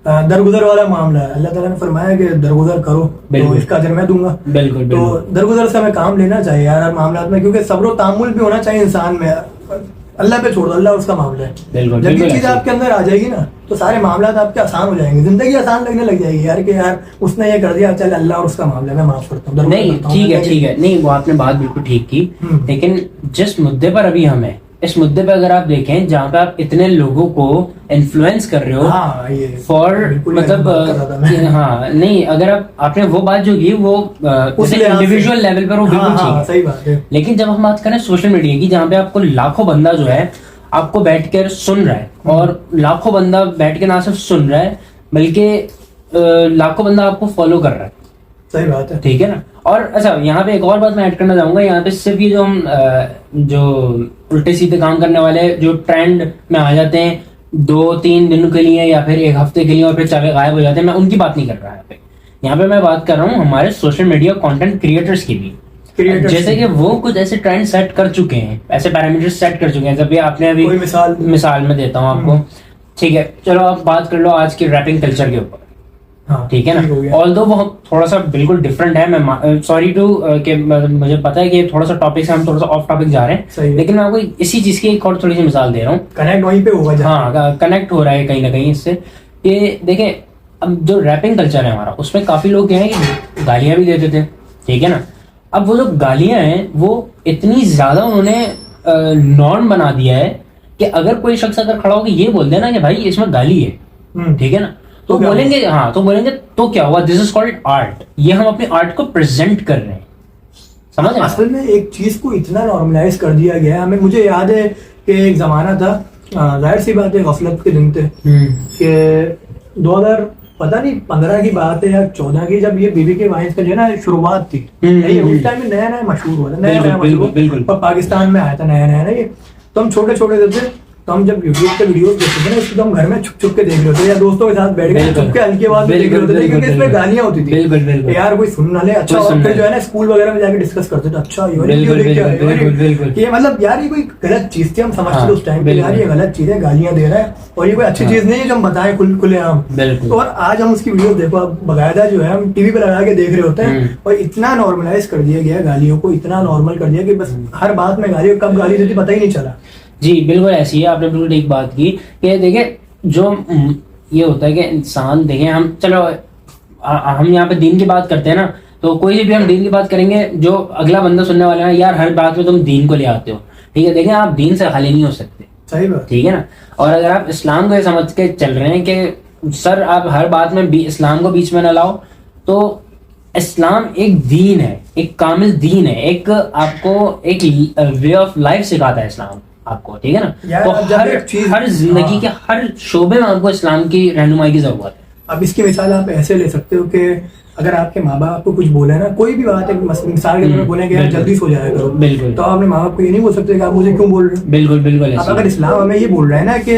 Speaker 1: दरगुजर वाला मामला है। अल्लाह ताला ने फरमाया कि दरगुजर करो तो इसका अजर मैं दूंगा।
Speaker 2: बिल्कुल
Speaker 1: तो दरगुजर से हमें काम लेना चाहिए यार हर मामला में, क्योंकि सब्र तामुल भी होना चाहिए इंसान में। अल्लाह पे छोड़ दो, अल्लाह उसका मामला है। जब ये चीज आपके अंदर आ जाएगी ना, तो सारे मामला आपके आसान हो जाएंगे, जिंदगी आसान लगने लग जाएगी यार। कि यार उसने ये कर दिया, चल अल्लाह और उसका मामला, मैं माफ करता हूँ।
Speaker 2: नहीं ठीक है, नहीं वो आपने बात बिल्कुल ठीक की। लेकिन जिस मुद्दे पर अभी हम हैं, इस मुद्दे पे अगर आप देखें जहाँ पे आप इतने लोगों को इन्फ्लुएंस कर रहे हो फॉर मतलब नहीं, अगर आपने वो बात जो की वो इंडिविजुअल लेवल पर वो बिल्कुल ठीक है,
Speaker 1: सही बात है।
Speaker 2: लेकिन जब हम बात करें सोशल मीडिया की, जहाँ पे आपको लाखों बंदा जो है आपको बैठ कर सुन रहा है, और लाखों बंदा बैठ के ना सिर्फ सुन रहा है बल्कि लाखों बंदा आपको फॉलो कर रहा है,
Speaker 1: सही बात है,
Speaker 2: ठीक है ना। और अच्छा यहाँ पे एक और बात मैं ऐड करना चाहूंगा, यहाँ पे सिर्फ ये जो हम जो उल्टे सीधे काम करने वाले जो ट्रेंड में आ जाते हैं 2-3 दिन के लिए या फिर एक हफ्ते के लिए और फिर चले गायब हो जाते हैं, मैं उनकी बात नहीं कर रहा है। यहाँ पे मैं बात कर रहा हूँ हमारे सोशल मीडिया कंटेंट क्रिएटर्स की भी, जैसे कि वो कुछ ऐसे ट्रेंड सेट कर चुके हैं, ऐसे पैरामीटर्स सेट कर चुके हैं। जब भी आपने अभी मिसाल में देता हूँ आपको, ठीक है, चलो आप बात कर लो आज के रैपिंग कल्चर के ऊपर, ठीक है ना। ऑल्दो वो थोड़ा सा बिल्कुल डिफरेंट है, मैं सॉरी टू कि मुझे पता है कि थोड़ा सा टॉपिक से हम थोड़ा सा ऑफ टॉपिक जा रहे हैं, लेकिन मैं आपको इसी चीज की एक और थोड़ी सी मिसाल दे रहा हूँ।
Speaker 1: कनेक्ट वहीं पे होगा,
Speaker 2: हाँ कनेक्ट हो रहा है कहीं ना कहीं इससे। कि देखें अब जो रैपिंग कल्चर है हमारा, उसमें काफी लोग क्या है कि गालियां भी देते थे, ठीक है ना। अब वो जो गालियां हैं वो इतनी ज्यादा उन्होंने नॉर्म बना दिया है कि अगर कोई शख्स अगर खड़ा होकर ये बोल देना कि भाई इसमें गाली है, ठीक है ना, तो बोलेंगे हाँ, तो बोलेंगे तो क्या हुआ, दिस इज कॉल्ड आर्ट, ये हम अपने आर्ट को प्रेजेंट कर रहे हैं, समझ रहे हैं।
Speaker 1: असल में एक चीज को इतना नॉर्मलाइज कर दिया गया है। हमें मुझे याद है कि एक जमाना था, जाहिर सी बात है गफलत के दिन थे, कि 2000 पता नहीं 15 की बात है या 14 की, जब ये बीबी के वाइन्स का जो है ना शुरुआत थी, उस टाइम में नया नया मशहूर हुआ था, नया नया मशहूर, और पाकिस्तान में आया था नया नया ना ये। तो हम छोटे छोटे थे, तो हम जब यूट्यूब पे वीडियोस देखते थे ना, इसको तो हम घर में छुप छुप के देख रहे होते या दोस्तों के साथ बैठ के छुप के हल्की आवाज में देख रहे होते थे, क्योंकि इसमें गालियां होती थी।
Speaker 2: बिल्कुल
Speaker 1: यार कोई सुन ना ले, अच्छा। और फिर जो है ना स्कूल वगैरह में जाके डिस्कस करते थे, अच्छा ये मतलब यार ये कोई गलत चीज थी, हम समझते थे उस टाइम पे यार ये गलत चीज है, गालियां दे रहा है और ये कोई अच्छी चीज नहीं है जो हम बताएं खुले आम। और आज हम उसकी वीडियो देखो, अब बाकायदा जो है हम टीवी पे लगा के देख रहे होते हैं और इतना नॉर्मलाइज कर दिया गया गालियों को, इतना नॉर्मल कर दिया कि बस हर बात में गाली, कब गाली देती पता ही नहीं चला।
Speaker 2: जी बिल्कुल ऐसी है, आपने बिल्कुल एक बात की कि देखिए जो ये होता है कि इंसान, देखें हम चलो हम यहाँ पे दीन की बात करते हैं ना, तो कोई भी हम दीन की बात करेंगे, जो अगला बंदा सुनने वाला है यार हर बात में तुम दीन को ले आते हो, ठीक है। देखें आप दीन से खाली नहीं हो सकते,
Speaker 1: सही बात,
Speaker 2: ठीक है ना। और अगर आप इस्लाम को ये समझ के चल रहे हैं कि सर आप हर बात में इस्लाम को बीच में न लाओ, तो इस्लाम एक दीन है, एक कामिल दीन है, एक आपको एक वे ऑफ लाइफ सिखाता है इस्लाम आपको, ठीक है ना। तो हर जिंदगी के हर शोबे में आपको इस्लाम की रहनुमाई की जरूरत है।
Speaker 1: अब इसकी मिसाल आप ऐसे ले सकते हो कि अगर आपके माँ बाप आपको कुछ बोले ना, कोई भी बात है, मिसाल के तौर पर बोले कि यार जल्दी सो जाया करो,
Speaker 2: बिल्कुल,
Speaker 1: तो आपने माँ बाप को ये नहीं बोल सकते कि आप मुझे क्यों बोल रहे हो।
Speaker 2: बिल्कुल बिल्कुल।
Speaker 1: अब अगर इस्लाम हमें ये बोल रहा है ना कि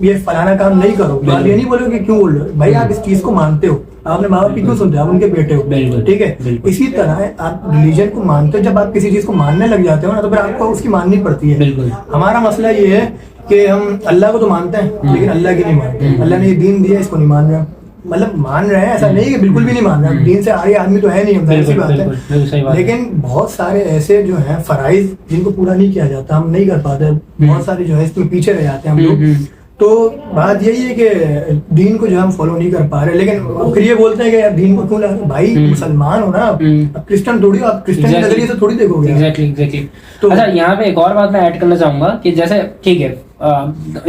Speaker 1: ये फलाना काम नहीं करो, तो आप ये नहीं बोलोगे क्यों बोल रहे हो, भाई आप इस चीज को मानते हो, आपने माँ बाप की क्यों सुनते हो, आप उनके बेटे हो, ठीक है। इसी तरह आप रिलीजन को मानते हो, जब आप किसी चीज को मानने लग जाते हो ना, तो फिर आपको उसकी माननी पड़ती है। हमारा मसला ये है कि हम अल्लाह को तो मानते हैं लेकिन अल्लाह की नहीं मानते। अल्लाह ने ये दीन दिया, इसको नहीं मान रहे, मतलब मान रहे हैं, ऐसा नहीं कि बिल्कुल भी नहीं मान रहे, दीन से आगे आदमी तो है नहीं, हम ऐसी बात है। लेकिन बहुत सारे ऐसे जो हैं फराइज जिनको पूरा नहीं किया जाता, हम नहीं कर पाते, बहुत सारे जो है इसमें पीछे रह जाते हैं हम लोग। तो बात यही है कि दीन को जो हम फॉलो नहीं कर पा रहे, लेकिन फिर ये बोलते हैं कि यार दीन को क्यों ला रहे हो? भाई मुसलमान हो ना, आप क्रिश्चियन थोड़ी हो, आप क्रिश्चियन के नजरिए से थोड़ी देखोगे।
Speaker 2: एग्जैक्टली। तो अच्छा यहाँ पे एक और बात मैं ऐड करना चाहूंगा कि जैसे ठीक है,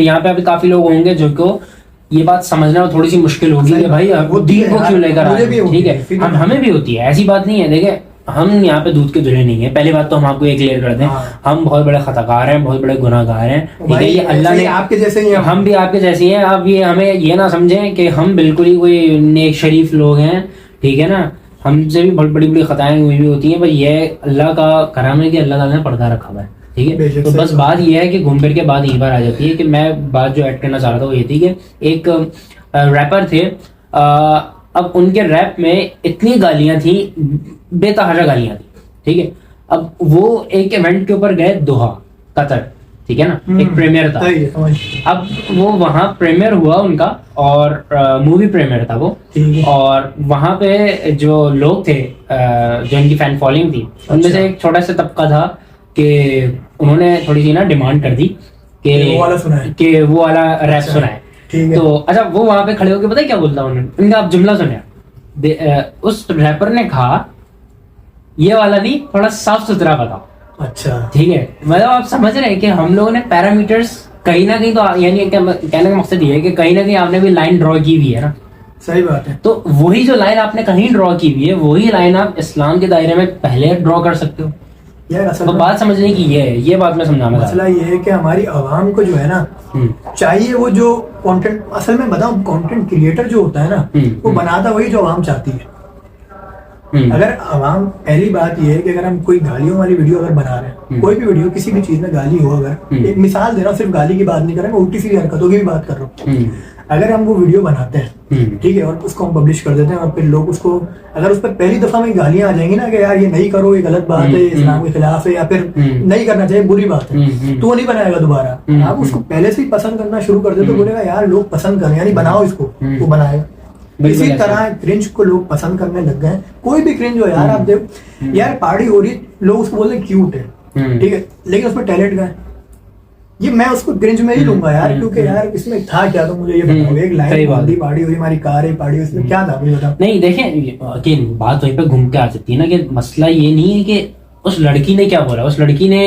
Speaker 2: यहाँ पे अभी काफी लोग होंगे जो को ये बात समझना थोड़ी सी मुश्किल होगी कि भाई वो दीन को क्यों लेकर आ रहे हैं, ठीक है। हमें भी होती है, ऐसी बात नहीं है। देखिए हम यहाँ पे दूध के धुले नहीं है, पहली बात तो हम आपको ये क्लियर कर दें, हम बहुत बड़े खताकार हैं, बहुत बड़े गुनाहगार हैं, ठीक है। ये अल्लाह ने
Speaker 1: आपके जैसे ही,
Speaker 2: हम भी आपके जैसे ही हैं। आप ये हमें ये ना समझें कि हम बिल्कुल ही कोई नेक शरीफ लोग हैं, ठीक है ना। हमसे भी बहुत बड़ी बड़ी खताएं हुई भी होती हैं, पर ये अल्लाह का करम है कि अल्लाह ताला ने पर्दा रखा हुआ है, ठीक है। तो बस बात ये है कि घूम फिर के बात यहीं पर आ जाती है कि मैं बात जो ऐड करना चाह रहा था वो ये थी कि एक रैपर थे, अब उनके रैप में इतनी गालियां थी, बेतहाशा गालियां थी, ठीक है। अब वो एक इवेंट के ऊपर गए दोहा कतर, ठीक है ना, एक प्रीमियर था। अब वो वहाँ प्रीमियर हुआ उनका और मूवी प्रीमियर था वो, और वहाँ पे जो लोग थे जो इनकी फैन फॉलोइंग थी, उनमें से एक छोटा सा तबका था कि उन्होंने थोड़ी सी ना डिमांड कर दी कि वो वाला रैप सुनाए। तो अच्छा वो वहां पे खड़े होकर पता है क्या बोलता उन्होंने, उनका आप जुमला सुनिया, उस रैपर ने कहा ये वाला नहीं, थोड़ा साफ सुथरा बताओ। अच्छा ठीक है, मतलब आप समझ रहे हैं कि हम लोगों ने पैरामीटर्स कहीं ना कहीं, तो यानी कहने का मकसद ये है कि कहीं ना कहीं आपने भी लाइन ड्रॉ की हुई है ना।
Speaker 1: सही बात है।
Speaker 2: तो वही जो लाइन आपने कहीं ड्रॉ की हुई है, वही लाइन आप इस्लाम के दायरे में पहले ड्रॉ कर सकते हो।
Speaker 1: यार असल
Speaker 2: तो बात समझने की ये है, ये बात मैं समझाना चाहता हूं।
Speaker 1: मसला ये है कि हमारी आवाम को जो है ना चाहिए वो जो कंटेंट, असल में बताऊं कंटेंट क्रिएटर जो होता है ना वो बनाता वही जो आवाम चाहती है। अगर आवाम, पहली बात ये है कि अगर हम कोई गालियों वाली वीडियो अगर बना रहे हैं, कोई भी वीडियो किसी भी चीज में गाली हो, अगर एक मिसाल दे रहा हूं, सिर्फ गाली की बात नहीं कर रहा, मैं उल्टी सीधी हरकतों की भी बात कर रहा हूँ। अगर हम वो वीडियो बनाते हैं, ठीक है, और उसको हम पब्लिश कर देते हैं, और फिर लोग उसको, अगर उस पर पहली दफा में गालियां आ जाएंगी ना कि यार ये नहीं करो, ये गलत बात है, इस्लाम के खिलाफ है, या फिर नहीं करना चाहिए, बुरी बात है, तो वो नहीं बनाएगा दोबारा। आप उसको पहले से ही पसंद करना शुरू कर दे तो बोलेगा यार लोग पसंद करें, यानी बनाओ इसको, वो बनाएगा। इसी तरह क्रिंज को लोग पसंद करने लग गए। कोई भी क्रिंज हो यार, आप देखो यार पार्टी हो रही, लोग उसको बोलते हैं क्यूट है, ठीक है, लेकिन उसमें टैलेंट का है, ये मैं उसको क्रिंज में ही लूंगा यार, क्योंकि यार इसमें था क्या, तो मुझे ये बताओगे। एक लाइन बंदी पार्टी हुई, हमारी कार है पार्टी, उसमें क्या था मुझे बताओ।
Speaker 2: नहीं देखें कि बात वहीं पे घूम के आ सकती है ना, कि मसला ये नहीं है कि उस लड़की ने क्या बोला, उस लड़की ने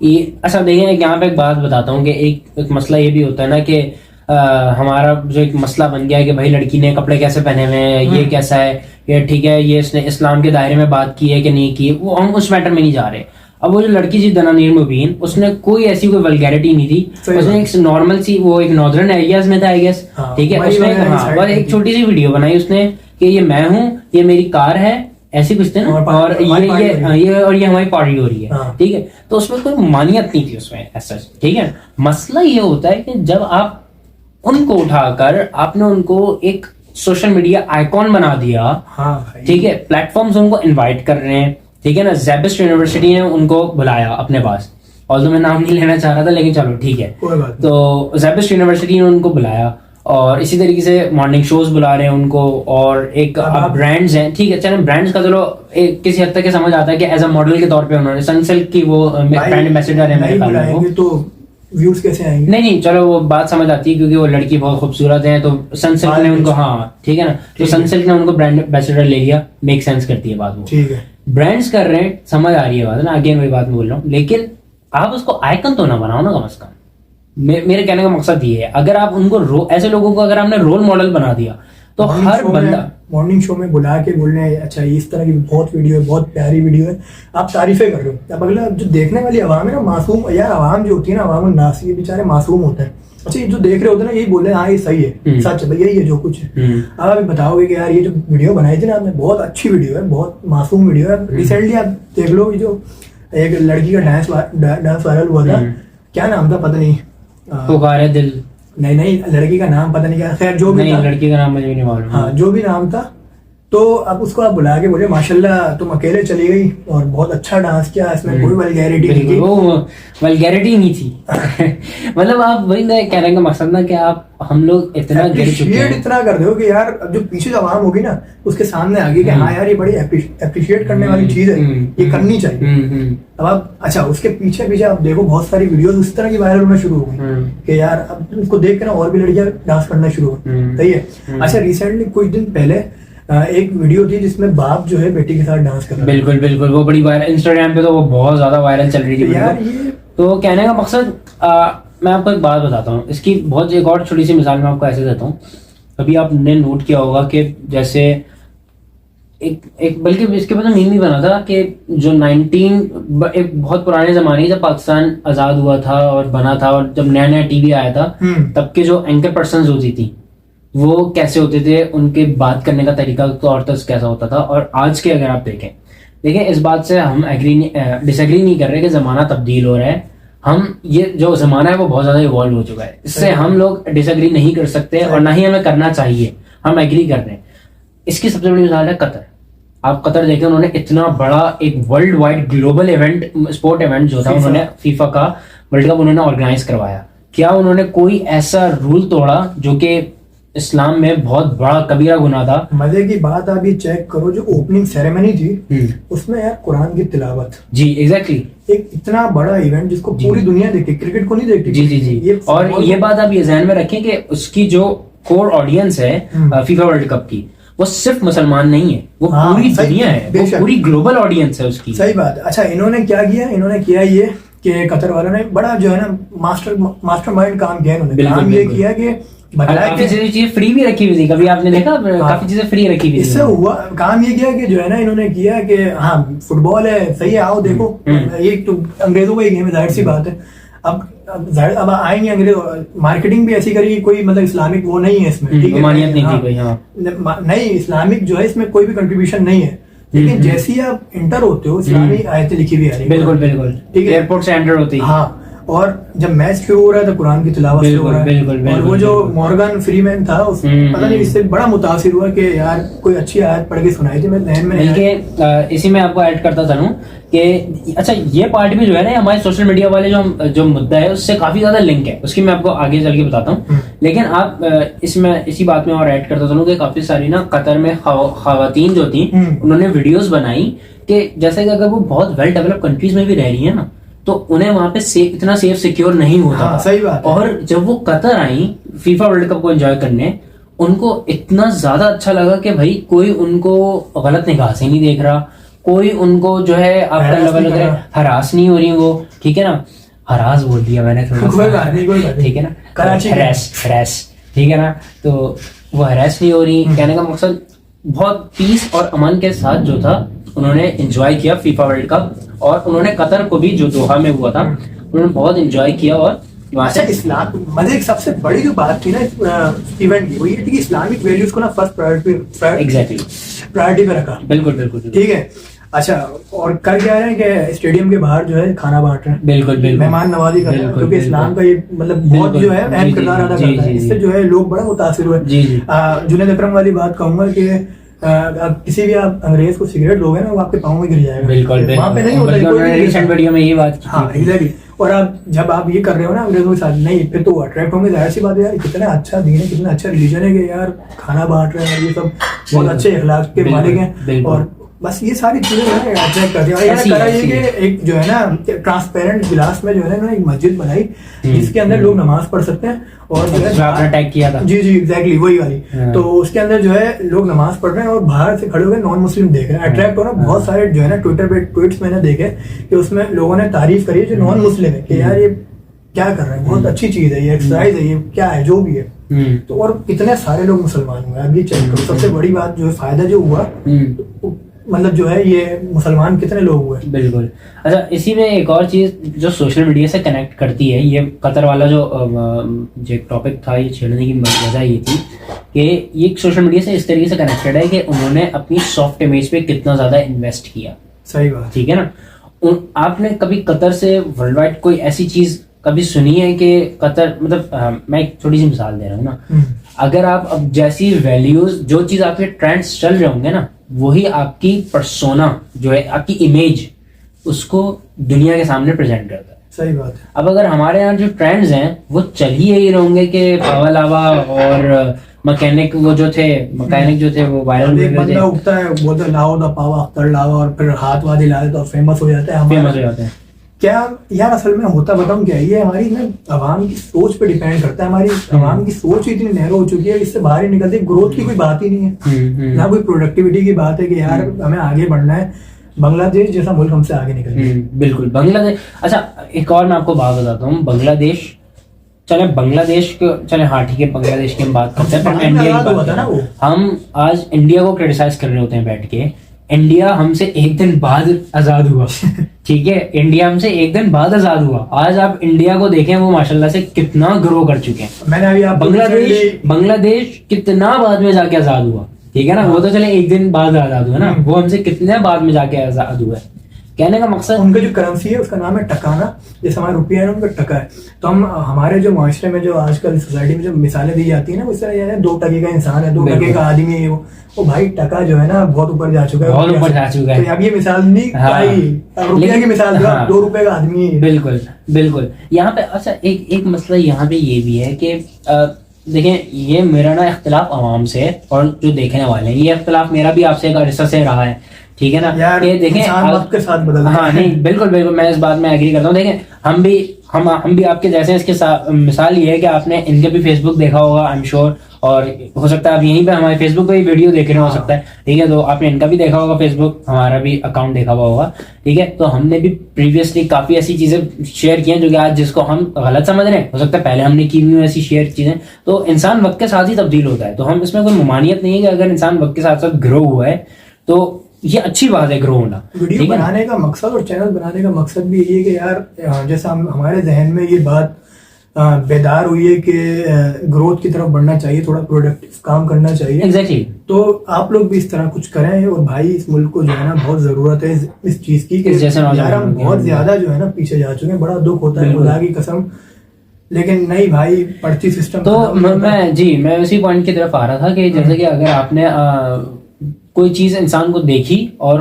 Speaker 2: ये, अच्छा देखें यहाँ पे एक बात बताता हूँ कि एक मसला ये भी होता है ना कि हमारा जो एक मसला बन गया है कि भाई लड़की ने कपड़े कैसे पहने हुए हैं, ये कैसा है, ये ठीक है, ये इसने इस्लाम के दायरे में बात की है कि नहीं की, वो हम उस मैटर में नहीं जा रहे। अब वो जो लड़की थी दनानीर मुबीन, उसने कोई ऐसी कोई वल्गैरिटी नहीं थी, उसने एक नॉर्मल सी, वो एक नॉर्दर्न एरियाज में था आई गेस, ठीक है, उसने बस एक छोटी सी वीडियो बनाई उसने कि ये मैं हूँ, ये मेरी कार है, ऐसे कुछ थे ना, और ये और ये हमारी पार्टी हो रही है, ठीक है। तो उसमें कोई मानियत नहीं थी उसमें ऐसा, ठीक है। मसला ये होता है कि जब आप उनको उठाकर आपने उनको एक सोशल मीडिया आइकॉन बना दिया, ठीक है, प्लेटफॉर्म्स उनको इनवाइट कर रहे हैं, ठीक है ना। ज़ेबिस्ट यूनिवर्सिटी ने उनको बुलाया अपने पास, ऑल्दो मैं नाम नहीं लेना चाह रहा था, लेकिन चलो ठीक है। तो ज़ेबिस्ट यूनिवर्सिटी ने उनको बुलाया, और इसी तरीके से मॉर्निंग शोज बुला रहे हैं उनको, और एक ब्रांड्स हैं, ठीक है, चलो ब्रांड्स का चलो एक किसी हद तक समझ आता है कि एज अ मॉडल के तौर पे उन्होंने सनसिल्क की वो ब्रांड एम्बेसडर है मेरे ख्याल में,
Speaker 1: तो व्यूज कैसे आएंगे?
Speaker 2: नहीं चलो वो बात समझ आती है, क्योंकि वो लड़की बहुत खूबसूरत है, तो सनसिल्क ने उनको, हाँ ठीक है ना, तो सनसिल्क ने उनको ब्रांड एम्बेसडर ले लिया, मेक सेंस करती है बात, वो
Speaker 1: ठीक है,
Speaker 2: ब्रांड्स कर रहे हैं, समझ आ रही है बात ना, अगेन वही बात बोल रहा हूँ। लेकिन आप उसको आइकन तो ना बनाओ ना, कम से कम। मेरे कहने का मकसद ये है, अगर आप उनको ऐसे लोगों को अगर आपने रोल मॉडल बना दिया, तो हर बंदा
Speaker 1: मॉर्निंग शो में बुला के बोलने अच्छा इस तरह की बहुत वीडियो है, बहुत प्यारी वीडियो है, आप तारीफें कर रहे हो। अब अगला जो देखने वाली आवाम है ना, मासूम यार, आवाम जो होती है ना, आवाम नास, ये बेचारे मासूम होते हैं। अच्छा ये जो देख रहे होते हैं ना, यही बोल रहे हैं हाँ ये सही है, सच है, यही है जो कुछ है। अब आप बताओगे कि यार ये जो वीडियो बनाई थी ना आपने, बहुत अच्छी वीडियो है, बहुत मासूम वीडियो है। रिसेंटली आप देख लो, जो एक लड़की का डांस वायरल हुआ था, क्या नाम था पता नहीं,
Speaker 2: पुकारे दिल,
Speaker 1: नहीं लड़की का नाम पता नहीं क्या, खैर जो भी
Speaker 2: नहीं लड़की का नाम मुझे नहीं मालूम,
Speaker 1: हाँ जो भी नाम था। तो अब उसको आप बुला के बोले माशाल्लाह तुम अकेले चली गई और बहुत अच्छा डांस किया, इसमें कोई वल्गैरिटी नहीं थी,
Speaker 2: वो वल्गैरिटी नहीं थी। मतलब आप वही कहने का मकसद ना कि आप हम लोग इतना गिर चुके हैं,
Speaker 1: इतना कर दो कि यार अब जो पीछे जो आवाम होगी ना, उसके सामने आ गई कि हाँ यार ये बड़ी अप्रिशिएट करने वाली चीज है, ये करनी चाहिए। अब आप अच्छा उसके पीछे आप देखो, बहुत सारी वीडियोस उस तरह की वायरल होना शुरू हो गई कि यार अब उसको देख के ना और भी लड़कियां डांस करना शुरू हो, सही है। अच्छा रिसेंटली कुछ दिन पहले एक वीडियो थी जिसमें बाप जो है बेटी के साथ डांस कर रहा है,
Speaker 2: बिल्कुल वो बड़ी वायरल, इंस्टाग्राम पे तो वो बहुत ज्यादा वायरल चल रही थी यार ये। तो कहने का मकसद मैं आपको एक बात बताता हूँ, इसकी बहुत एक और छोटी सी मिसाल मैं आपको ऐसे देता हूँ। अभी आपने नोट किया होगा कि जैसे एक बल्कि इसके बाद मीम भी बना था कि जो एक बहुत पुराने जमाने जब पाकिस्तान आजाद हुआ था और बना था, और जब नया टीवी आया था, तब के जो एंकर पर्सन होती थी वो कैसे होते थे, उनके बात करने का तरीका तौर तक कैसा होता था, और आज के अगर आप देखें इस बात से हम डिसएग्री नहीं कर रहे कि जमाना तब्दील हो रहा है। हम ये जो जमाना है वो बहुत ज्यादा इवॉल्व हो चुका है, इससे हम लोग डिसएग्री नहीं कर सकते और ना ही हमें करना चाहिए, हम एग्री कर रहे हैं। इसकी सबसे बड़ी मिसाल है कतर। आप कतर देखें, उन्होंने इतना बड़ा एक world wide global event, sport event जो था, उन्होंने फीफा का वर्ल्ड कप उन्होंने ऑर्गेनाइज करवाया। क्या उन्होंने कोई ऐसा रूल तोड़ा जो कि इस्लाम में बहुत बड़ा कबीरा गुनाह था?
Speaker 1: मजे की बात आप ये चेक करो, जो ओपनिंग सेरेमनी थी उसमें यार कुरान की तिलावत,
Speaker 2: जी एग्जैक्टली,
Speaker 1: एक इतना बड़ा इवेंट जिसको पूरी दुनिया देखती, क्रिकेट को नहीं देखती।
Speaker 2: जी और ये बात आप ये ध्यान में रखें कि उसकी जो कोर ऑडियंस है फीफा वर्ल्ड कप की, वो सिर्फ मुसलमान नहीं है, वो पूरी दुनिया है, वो पूरी ग्लोबल ऑडियंस है उसकी।
Speaker 1: सही बात। अच्छा इन्होंने क्या किया, इन्होंने किया ये कि कतर वालों ने बड़ा जो है ना मास्टरमाइंड काम किया। इन्होंने काम ये किया कि
Speaker 2: काफी चीजें फ्री भी रखी हुई थी, कभी आपने देखा काफी चीजें फ्री रखी हुई थी।
Speaker 1: इससे हुआ काम ये किया कि जो है ना इन्होंने किया कि हाँ फुटबॉल है, सही है, आओ देखो, ये तो अंग्रेजों का ही गेम है, जाहिर सी बात है। अब आएंगे अंग्रेज, मार्केटिंग भी ऐसी करी, कोई मतलब इस्लामिक वो नहीं है इसमें, ठीक है,
Speaker 2: मानियत नहीं थी कोई, हाँ
Speaker 1: नहीं इस्लामिक जो है इसमें कोई भी कंट्रीब्यूशन नहीं है, लेकिन जैसे ही आप इंटर होते हो इस्लामी आयतें लिखी हुई आ रही है,
Speaker 2: बिल्कुल ठीक है, एयरपोर्ट से एंटर होती है,
Speaker 1: हाँ। और जब मैच शुरू हो रहा है तो कुरान की तिलावत शुरू हो रहा है, और वो जो मॉर्गन फ्रीमैन था पता नहीं इससे बड़ा मुतासिर हुआ कि यार कोई अच्छी आयत पढ़ के सुनाई थी, मैं ध्यान में
Speaker 2: नहीं। इसी में आपको ऐड करता चलूं कि अच्छा ये पार्ट भी जो है ना हमारे सोशल मीडिया वाले जो मुद्दा है उससे काफी ज्यादा लिंक है, उसकी मैं आपको आगे चल के बताता हूँ। लेकिन आप इसमें इसी बात में और ऐड करता चलूं कि काफी सारी ना कतर में खवातीन जो थी उन्होंने वीडियोस बनाई कि जैसे कि अगर वो बहुत वेल डेवलप कंट्रीज में भी रह रही है ना, तो उन्हें वहां पे इतना सेफ सिक्योर नहीं होता।
Speaker 1: हाँ, सही बात है।
Speaker 2: और जब वो कतर आई फीफा वर्ल्ड कप को एंजॉय करने, उनको इतना ज्यादा अच्छा लगा कि भाई कोई उनको गलत निगाह से नहीं देख रहा, कोई उनको जो है आपका लेवल हरास नहीं हो रही, वो ठीक है ना, हरास बोल दिया मैंने थोड़ा, ठीक है ना, हरास ठीक है ना, तो वो हरास नहीं हो रही। कहने का मकसद बहुत पीस और अमन के साथ जो था उन्होंने एंजॉय किया फीफा वर्ल्ड कप, और उन्होंने कतर को भी जो दोहा में हुआ था उन्होंने बहुत एंजॉय किया और वहाँ
Speaker 1: अच्छा
Speaker 2: से
Speaker 1: इस्लाम मतलब सबसे बड़ी जो बात थी ना इवेंट की वो ये थी कि इस्लामिक वैल्यूज को ना फर्स्ट
Speaker 2: एग्जैक्टली
Speaker 1: प्रायोरिटी पे रखा।
Speaker 2: बिल्कुल बिल्कुल बिल्कुल
Speaker 1: ठीक है। अच्छा और कर क्या रहे हैं कि स्टेडियम के बाहर जो है खाना बांट रहे हैं,
Speaker 2: बिल्कुल बिल्कुल
Speaker 1: मेहमान नवाजी कर रहे हैं,
Speaker 2: बिल्कुल,
Speaker 1: क्योंकि
Speaker 2: बिल्कुल।
Speaker 1: इस्लाम का ये मतलब बहुत
Speaker 2: बिल्कुल,
Speaker 1: जो है अहम
Speaker 2: जी,
Speaker 1: किरदार अदा
Speaker 2: जी,
Speaker 1: करता है।
Speaker 2: जी,
Speaker 1: इससे
Speaker 2: जी।
Speaker 1: जो है लोग बड़ा मुतासिर हुए।
Speaker 2: जी जी
Speaker 1: जुनैद अकरम वाली बात कहूंगा कि आप किसी भी आप अंग्रेज को सिगरेट दोगे ना वो आपके पाँव में गिर जाएगा।
Speaker 2: बिल्कुल
Speaker 1: वहाँ पे नहीं होता है,
Speaker 2: बिल्कुल
Speaker 1: कोई
Speaker 2: उन्होंने
Speaker 1: नहीं
Speaker 2: रिसेंट
Speaker 1: गिरता।
Speaker 2: वीडियो में ये बात की
Speaker 1: हाँ
Speaker 2: थी।
Speaker 1: एग्जैक्टली। और आप जब आप ये कर रहे हो ना अंग्रेजों के साथ, नहीं फिर तो अट्रैक्ट होंगे, जाहिर सी बात है यार कितना अच्छा दीन है, कितना अच्छा रिलीजन है कि यार खाना बांट रहे हैं, ये सब बहुत
Speaker 2: बिल्कुल,
Speaker 1: अच्छे अखलाक के
Speaker 2: बिल्कुल,
Speaker 1: मालिक हैं।
Speaker 2: बिल्कुल।
Speaker 1: और बस ये सारी चीजें जो है अट्रैक्ट करती हैं। और
Speaker 2: ऐसी
Speaker 1: इन्होंने करा ये
Speaker 2: ऐसी
Speaker 1: कि एक जो है ना ट्रांसपेरेंट गिलास में जो है ना इन्होंने एक मस्जिद बनाई जिसके अंदर लोग नमाज पढ़ सकते हैं। और जो
Speaker 2: जो आपने
Speaker 1: है
Speaker 2: टैग किया था।
Speaker 1: जी जी एग्जैक्टली वही वाली।
Speaker 2: हाँ।
Speaker 1: तो उसके अंदर जो है लोग नमाज पढ़ रहे हैं और बाहर से खड़े होकर नॉन मुस्लिम देख रहे हैं, अट्रैक्ट हो रहा है। बहुत सारे जो है ना ट्विटर पे ट्वीट्स मैंने देखे कि उसमें लोगों ने तारीफ करी है जो नॉन मुस्लिम है कि यार ये क्या कर रहे हैं, बहुत अच्छी चीज है, ये एक्सरसाइज है, ये क्या है जो भी है। तो और कितने सारे लोग मुसलमान हुए, अब ये चेक करो। सबसे बड़ी बात जो है फायदा जो हुआ तो मतलब जो है ये मुसलमान कितने लोग हुए।
Speaker 2: बिल्कुल। अच्छा इसी में एक और चीज जो सोशल मीडिया से कनेक्ट करती है, ये कतर वाला जो एक टॉपिक था ये छेड़ने की वजह ये थी कि ये सोशल मीडिया से इस तरीके से कनेक्टेड है कि उन्होंने अपनी सॉफ्ट इमेज पे कितना ज्यादा इन्वेस्ट किया।
Speaker 1: सही बात।
Speaker 2: ठीक है ना। आपने कभी कतर से वर्ल्ड वाइड कोई ऐसी चीज कभी सुनी है कि कतर मतलब मैं एक छोटी सी मिसाल दे रहा हूँ ना, अगर आप अब जैसी वैल्यूज जो चीज आपके ट्रेंड्स चल रहे होंगे ना वही आपकी पर्सोना जो है आपकी इमेज उसको दुनिया के सामने प्रेजेंट करता है।
Speaker 1: सही बात है।
Speaker 2: अब अगर हमारे यहाँ जो ट्रेंड्स हैं वो चल ही यही रहेंगे कि पावा लावा और मैकेनिक वो जो थे वो वायरल
Speaker 1: एक बंदा उगता है बोलते लाओ द पावा अख्तर लावा और फिर हाथ वाथ हिला देता और फेमस हो जाता है।
Speaker 2: फेमस हो जाते हैं।
Speaker 1: क्या यार असल में होता बताऊं क्या, ये हमारी ना आवाम की सोच पे डिपेंड करता है। हमारी आवाम की सोच इतनी नैरो हो चुकी है, इससे बाहर ही निकलती। ग्रोथ की कोई बात ही नहीं है, ना कोई प्रोडक्टिविटी की बात है कि यार हमें आगे बढ़ना है। बांग्लादेश जैसा मुल्क हमसे आगे निकल गया।
Speaker 2: बिल्कुल बांग्लादेश। अच्छा एक और मैं आपको बात बताता हूँ, बांग्लादेश चले हाँ ठीक है बांग्लादेश की हम बात करते हैं पर इंडिया की बात करें। हम आज इंडिया को क्रिटिसाइज कर रहे होते हैं बैठ के, इंडिया हमसे एक दिन बाद आजाद हुआ। ठीक है इंडिया हमसे एक दिन बाद आजाद हुआ। आज आप इंडिया को देखें वो माशाल्लाह से कितना ग्रो कर चुके हैं।
Speaker 1: मैंने अभी आप
Speaker 2: बांग्लादेश कितना बाद में जाके आजाद हुआ। ठीक है ना। वो तो चले एक दिन बाद आजाद हुआ ना, वो हमसे कितने बाद में जाके आजाद हुआ है। कहने का मकसद
Speaker 1: उनका जो करेंसी है उसका नाम है टकाना, जैसे हमारा रुपया है उनका टका है। तो हम हमारे जो माशरे में जो आजकल सोसाइटी में जो मिसालें दी जाती है ना उस तरह 2 टके का इंसान है, 2 टके का आदमी है वो भाई टका जो है ना बहुत ऊपर जा चुका है,
Speaker 2: बहुत ऊपर जा चुका है।
Speaker 1: तो अब ये मिसाल नहीं रुपया की मिसाल दो, 2 रुपए का आदमी है।
Speaker 2: बिल्कुल बिल्कुल। यहाँ पे अच्छा एक मसला यहाँ पे ये भी है कि देखें ये मेरा ना इख्तिलाफ आवाम से और जो देखने वाले हैं, ये इख्तिलाफ मेरा भी आपसे एक अरसा से रहा है। ठीक है ना कि देखें
Speaker 1: के साथ बदल।
Speaker 2: हाँ नहीं बिल्कुल बिल्कुल मैं इस बात में एग्री करता हूँ। देखें हम भी आपके जैसे इसके साथ मिसाल ये है कि आपने इनके भी फेसबुक देखा होगा आई एम श्योर, और हो सकता है आप यहीं पे हमारे फेसबुक पे वीडियो देख रहे हो सकता है। ठीक है तो आपने इनका भी देखा होगा फेसबुक, हमारा भी अकाउंट देखा हुआ होगा। ठीक है तो हमने भी प्रीवियसली काफी ऐसी चीजें शेयर की हैं जो कि आज जिसको हम गलत समझ रहे हैं, हो सकता है पहले हमने की हुई ऐसी शेयर चीजें। तो इंसान वक्त के साथ ही तब्दील होता है, तो हम इसमें कोई ममानियत नहीं है कि अगर इंसान वक्त के साथ साथ ग्रो हुआ है तो ये अच्छी बात है ग्रो होना।
Speaker 1: वीडियो बनाने का मकसद और चैनल बनाने का मकसद भी यही है कि यार जैसा हमारे जहन में ये बात बेदार हुई है कि ग्रोथ की तरफ बढ़ना चाहिए, थोड़ा प्रोडक्टिव काम करना चाहिए।
Speaker 2: एग्जैक्टली
Speaker 1: तो आप लोग भी इस तरह कुछ करें। और भाई इस मुल्क को जो है ना बहुत जरूरत है इस चीज की कि यार हम बहुत ज्यादा जो है ना पीछे जा चुके हैं। बड़ा दुख होता है खुदा की कसम, लेकिन नहीं भाई पढ़ती सिस्टम। तो
Speaker 2: मैं उसी पॉइंट की तरफ आ रहा था कि जैसे कि अगर आपने कोई चीज इंसान को देखी और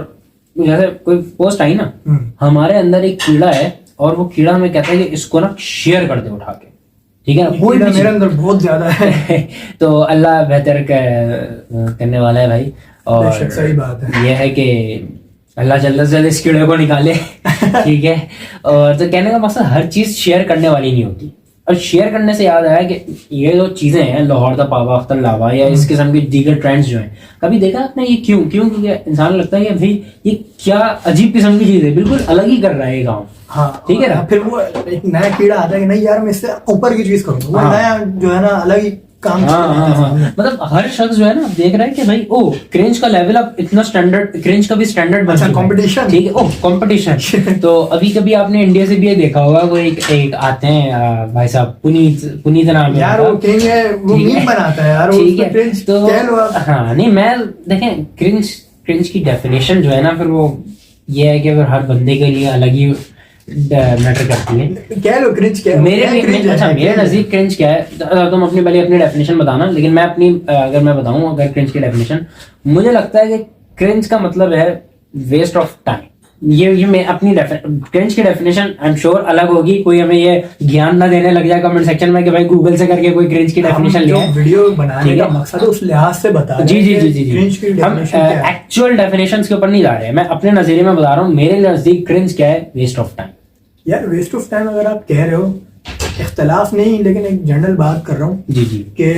Speaker 2: जैसे कोई पोस्ट आई ना, हमारे अंदर एक कीड़ा है और वो कीड़ा हमें कहता है कि इसको ना शेयर कर दे उठा के। ठीक है कोई भी
Speaker 1: मेरे अंदर बहुत ज्यादा है।
Speaker 2: तो अल्लाह बेहतर करने वाला है भाई। और
Speaker 1: सही बात है,
Speaker 2: यह है कि अल्लाह जल्द से जल्द इस कीड़े को निकाले। ठीक है और तो कहने का मकसद हर चीज शेयर करने वाली नहीं होती। और शेयर करने से याद आया कि ये जो चीजें हैं लाहौर दा पावा अख्तर लावा या इस किस्म के दीगर ट्रेंड्स जो हैं, कभी देखा आपने ये क्यों क्योंकि इंसान लगता है कि भाई ये क्या अजीब किस्म की चीज है, बिल्कुल अलग ही कर रहा है ये गाँव।
Speaker 1: हाँ
Speaker 2: ठीक है ना।
Speaker 1: फिर वो एक नया कीड़ा आता है कि नहीं यार मैं इससे ऊपर की चीज करूँ, वो नया जो है ना अलग ही काम
Speaker 2: मतलब हर शख्स जो है ना देख रहा है कि भाई ओ क्रिंज का लेवल अब इतना स्टैंडर्ड, क्रिंज का भी स्टैंडर्ड बन चुका है।
Speaker 1: कंपटीशन,
Speaker 2: ठीक है, ओ कंपटीशन। तो अभी कभी आपने इंडिया से भी ये देखा होगा, वो एक आते हैं भाई साहब, पुनीत नाम है
Speaker 1: यार, वो किंग है, वो मीम बनाता है यार,
Speaker 2: ठीक है। तो हाँ नहीं, मैं देखें क्रिंज की डेफिनेशन जो है ना, फिर वो ये है कि अगर हर बंदे के लिए अलग ही मैटर करती है।
Speaker 1: क्या लो क्रिंज क्या
Speaker 2: मेरे नजदीक क्रिंज क्या है, तुम अपनी पहले अपनी डेफिनेशन बताना, लेकिन मैं अपनी अगर मैं बताऊं अगर क्रिंज की डेफिनेशन, मुझे लगता है कि क्रिंज का मतलब है वेस्ट ऑफ टाइम। ये मैं अपनी क्रिंज की डेफिनेशन आई एम श्योर अलग होगी, कोई हमें ये ज्ञान ना देने लग जाए कमेंट सेक्शन में कि भाई गूगल से करके कोई क्रिंज की डेफिनेशन ले।
Speaker 1: वीडियो बनाने का मकसद है उस लिहाज से बता रहे हैं।
Speaker 2: जी क्रिंज की हम एक्चुअल डेफिनेशंस के ऊपर नहीं जा रहे हैं, मैं अपने नजरिए में बता रहा हूँ। मेरे नजदीक क्रिंज क्या है, वेस्ट ऑफ टाइम।
Speaker 1: यार वेस्ट ऑफ टाइम अगर आप कह रहे हो, इख्तलाफ नहीं, लेकिन एक जनरल बात कर रहा हूँ
Speaker 2: जी
Speaker 1: कि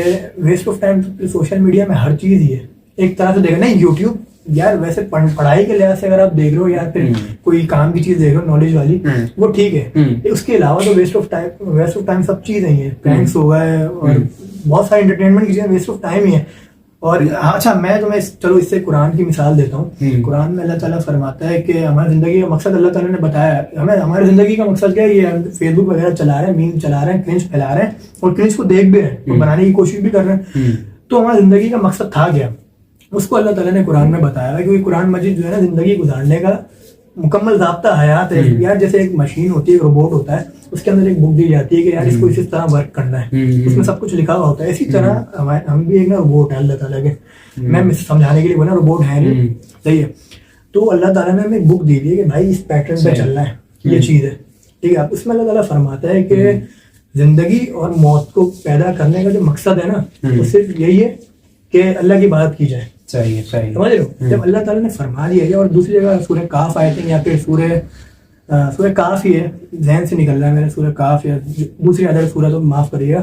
Speaker 1: waste of time social media में हर चीज ही है एक तरह से देखा नहीं। यूट्यूब यार वैसे पढ़ाई के लिहाज से अगर आप देख रहे हो या फिर कोई काम की चीज देख रहे हो नॉलेज वाली, वो ठीक है। उसके अलावा तो वेस्ट ऑफ टाइम सब चीजें ही है, प्रैंक्स हो गए और बहुत सारी एंटरटेनमेंट की चीजें वेस्ट ऑफ टाइम ही है। और अच्छा मैं तुम्हें चलो इससे कुरान की मिसाल देता हूँ। कुरान में अल्लाह ताला फरमाता है कि हमारी जिंदगी का मकसद, अल्लाह ताला ने बताया है हमें, हमारी जिंदगी का मकसद क्या है। ये फेसबुक वगैरह चला रहे हैं, मीम चला रहे हैं, क्रिंज फैला रहे हैं और क्रिंज को देख भी रहे हैं और बनाने की कोशिश भी कर रहे हैं। तो हमारी जिंदगी का मकसद था क्या, उसको अल्लाह ताला ने कुरान में बताया है। क्योंकि कुरान मजीद जो है ना जिंदगी गुजारने का मुकम्मल ज़ाब्ता हयात है। यार जैसे एक मशीन होती है, एक रोबोट होता है, उसके अंदर एक बुक दी जाती है कि यार इसको इस तरह वर्क करना है, उसमें सब कुछ लिखा हुआ होता है। इसी तरह हम भी एक ना रोबोट है अल्लाह ताला के। मैं समझाने के लिए बोला रोबोट है नहीं, सही है। तो अल्लाह ताला ने हमें एक बुक दी है कि भाई इस पैटर्न पे चलना है, ये चीज़ है, ठीक है। उसमें अल्लाह ताला फरमाता है कि जिंदगी और मौत को पैदा करने का जो मकसद है ना, वो सिर्फ यही है कि अल्लाह की इबादत की जाए।
Speaker 2: सही है, सही
Speaker 1: समझ रहे हो। जब अल्लाह ताला ने फरमा दिया है, और दूसरी जगह सूरह काफ आए थे या फिर सूरह काफ ही है, जहन से निकल रहा है मेरे, सूरह काफ या दूसरी अदर सूरह, तो माफ करिएगा।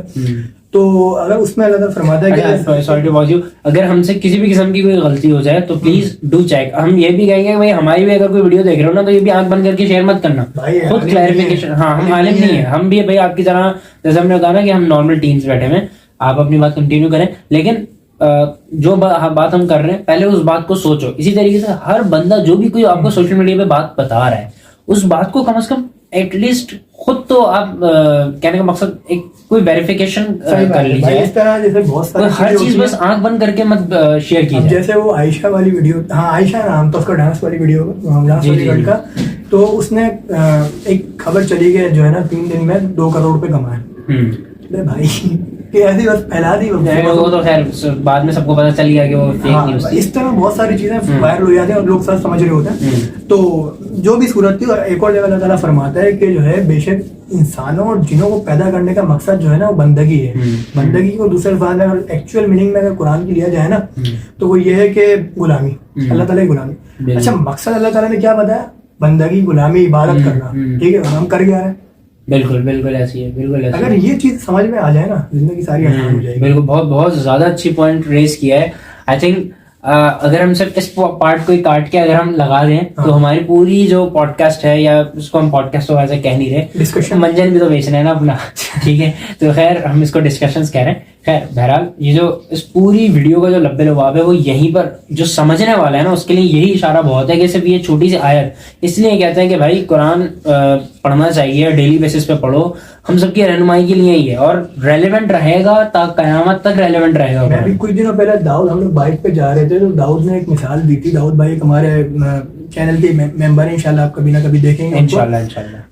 Speaker 1: तो अगर उसमें अल्लाह ताला फरमाता है कि
Speaker 2: सॉरी टू बॉज यू, अगर हमसे किसी भी किस्म की कोई गलती हो जाए तो प्लीज डू चेक। हम ये भी कहेंगे भाई हमारी भी अगर कोई वीडियो देख रहे हो ना, तो ये भी आंख बंद करके शेयर मत करना, खुद क्लैरिफिकेशन। हाँ हम आलिम नहीं है, हम भी भाई आपकी तरह, जैसे हमने बताया ना कि हम नॉर्मल टीम्स बैठे हैं, आप अपनी बात कंटिन्यू करें, लेकिन जो बात हम कर रहे हैं पहले उस बात को सोचो। इसी तरीके से हर बंदा जो भी कोई आपको सोशल मीडिया पे बात बता रहा है, उस बात को कम से कम एटलीस्ट खुद तो आप कहने का मकसद एक कोई वेरिफिकेशन कर लीजिए।
Speaker 1: इस तरह जैसे बहुत सारी
Speaker 2: हर चीज बस आंख बंद करके मत शेयर कीजिए।
Speaker 1: जैसे वो आयशा वाली वीडियो, हाँ आयशा नाम था उसका, डांस वाली वीडियो, डांस वाली गर्ल का, तो उसने एक खबर चली गई जो है ना 3 दिन में 2 करोड़ रुपए कमाए। भाई ऐसी बस फैला दी
Speaker 2: वो तो खैर बाद में सबको पता चल गया कि वो फेक न्यूज़ थी।
Speaker 1: इस तरह बहुत सारी चीजें वायरल हो जाती हैं और लोग सब समझ रहे होते हैं। तो जो भी सूरत थी, और एक और जगह अल्लाह ताला फरमाता है कि जो है बेशक इंसानों और जिनों को पैदा करने का मकसद जो है ना वो बंदगी है। बंदगी को दूसरे अल्फाज में अगर एक्चुअल मीनिंग में अगर कुरान की लिया जाए ना, तो वो ये है कि गुलामी, अल्लाह ताला की गुलामी। अच्छा मकसद अल्लाह ताला ने क्या बताया, बंदगी, गुलामी, इबादत करना, ठीक है, हम कर क्या रहे हैं।
Speaker 2: बिल्कुल ऐसी है, बिल्कुल ऐसी।
Speaker 1: अगर ये चीज समझ में आ जाए ना, जिंदगी सारी आसान हो जाएगी।
Speaker 2: बिल्कुल, बहुत ज्यादा अच्छी पॉइंट रेज किया है। आई थिंक अगर हम सिर्फ इस पार्ट को ही काट के अगर हम लगा दें तो हमारी पूरी जो पॉडकास्ट है, या उसको हम पॉडकास्ट तो वैसे कह नहीं रहे,
Speaker 1: डिस्कशन,
Speaker 2: मंजन भी तो बेचना है ना अपना, ठीक है। तो खैर हम इसको डिस्कशंस कह रहे हैं। खैर बहरहाल ये जो इस पूरी वीडियो का जो लब्बे लबाब है, वो यहीं पर जो समझने वाला है ना उसके लिए यही इशारा बहुत है कि सिर्फ ये छोटी सी आयत, इसलिए कहते हैं कि भाई कुरान पढ़ना चाहिए, डेली बेसिस पे पढ़ो, हम सबकी रहनुमाई के लिए ही है और रेलेवेंट रहेगा, क़यामत तक रेलेवेंट रहेगा।
Speaker 1: मैं भी कुछ दिनों पहले दाऊद, हम लोग बाइक पे जा रहे थे, तो दाऊद ने एक मिसाल दी थी। दाऊद भाई हमारे चैनल के मेंबर हैं, इंशाल्लाह आप कभी ना कभी देखेंगे
Speaker 2: इंशाल्लाह।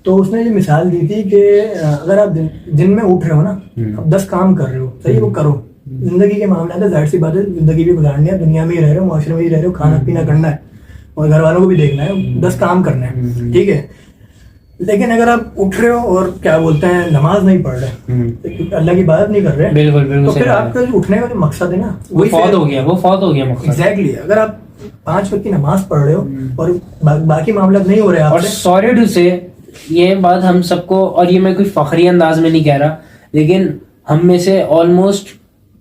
Speaker 1: तो उसने जो मिसाल दी थी कि अगर आप दिन में उठ रहे हो ना, आप 10 काम कर रहे हो, सही, वो करो। जिंदगी के मामला है, जाहिर सी बात है, जिंदगी भी गुजारनी है, दुनिया में ही रह रहे हो, मुआशरे में ही रह रहे हो, खाना पीना करना है और घर वालों को भी देखना है, 10 काम करना है, ठीक है। लेकिन अगर आप उठ रहे हो और क्या बोलते हैं नमाज नहीं पढ़ रहे, अल्लाह की इबादत नहीं कर रहे,
Speaker 2: बिल्कुल,
Speaker 1: तो फिर आपका जो उठने का जो मकसद है ना,
Speaker 2: वो फौत हो गया मकसद।
Speaker 1: एग्जैक्टली। अगर आप 5 वक्त की नमाज पढ़ रहे हो और बाकी मामला नहीं हो रहे हैं,
Speaker 2: और सॉरी टू से ये बात हम सबको, और ये मैं कोई फखरी अंदाज में नहीं कह रहा, लेकिन हम में से ऑलमोस्ट,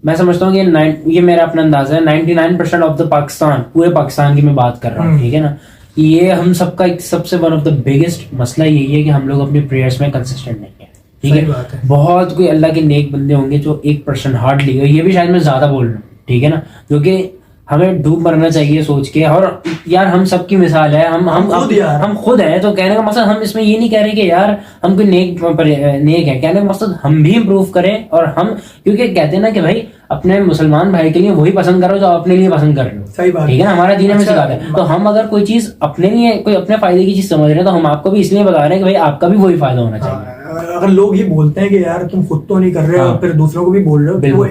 Speaker 2: मैं समझता हूँ कि ये मेरा अपना अंदाजा है, 99% ऑफ द पाकिस्तान, पूरे पाकिस्तान की मैं बात कर रहा हूँ, ठीक है ना, ये हम सबका एक सबसे वन ऑफ द बिगेस्ट मसला यही है कि हम लोग अपनी प्रेयर्स में कंसिस्टेंट नहीं है। ठीक है, बहुत कोई अल्लाह के नेक बंदे होंगे जो 1% हार्डली, ये भी शायद मैं ज्यादा बोल रहा हूँ, ठीक है ना, जो कि हमें डूब मरना चाहिए सोच के। और यार हम सबकी मिसाल है, हम खुद हैं, तो कहने का मकसद हम इसमें ये नहीं कह रहे कि यार हम कोई नेक है, कहने का मकसद हम भी इम्प्रूव करें। और हम, क्योंकि कहते हैं ना कि भाई अपने मुसलमान भाई के लिए वही पसंद करो जो अपने लिए पसंद कर रहे हो,
Speaker 1: सही बात,
Speaker 2: ठीक है ना, हमारा दीन हमें सिखाता है। तो हम अगर कोई चीज अपने लिए, कोई अपने फायदे की चीज समझ रहे हैं, तो हम आपको भी इसलिए बता रहे हैं कि भाई आपका भी वही फायदा होना चाहिए।
Speaker 1: अगर लोग ये बोलते हैं कि यार तुम खुद तो नहीं कर रहे हो, फिर दूसरों को भी बोल रहे हो,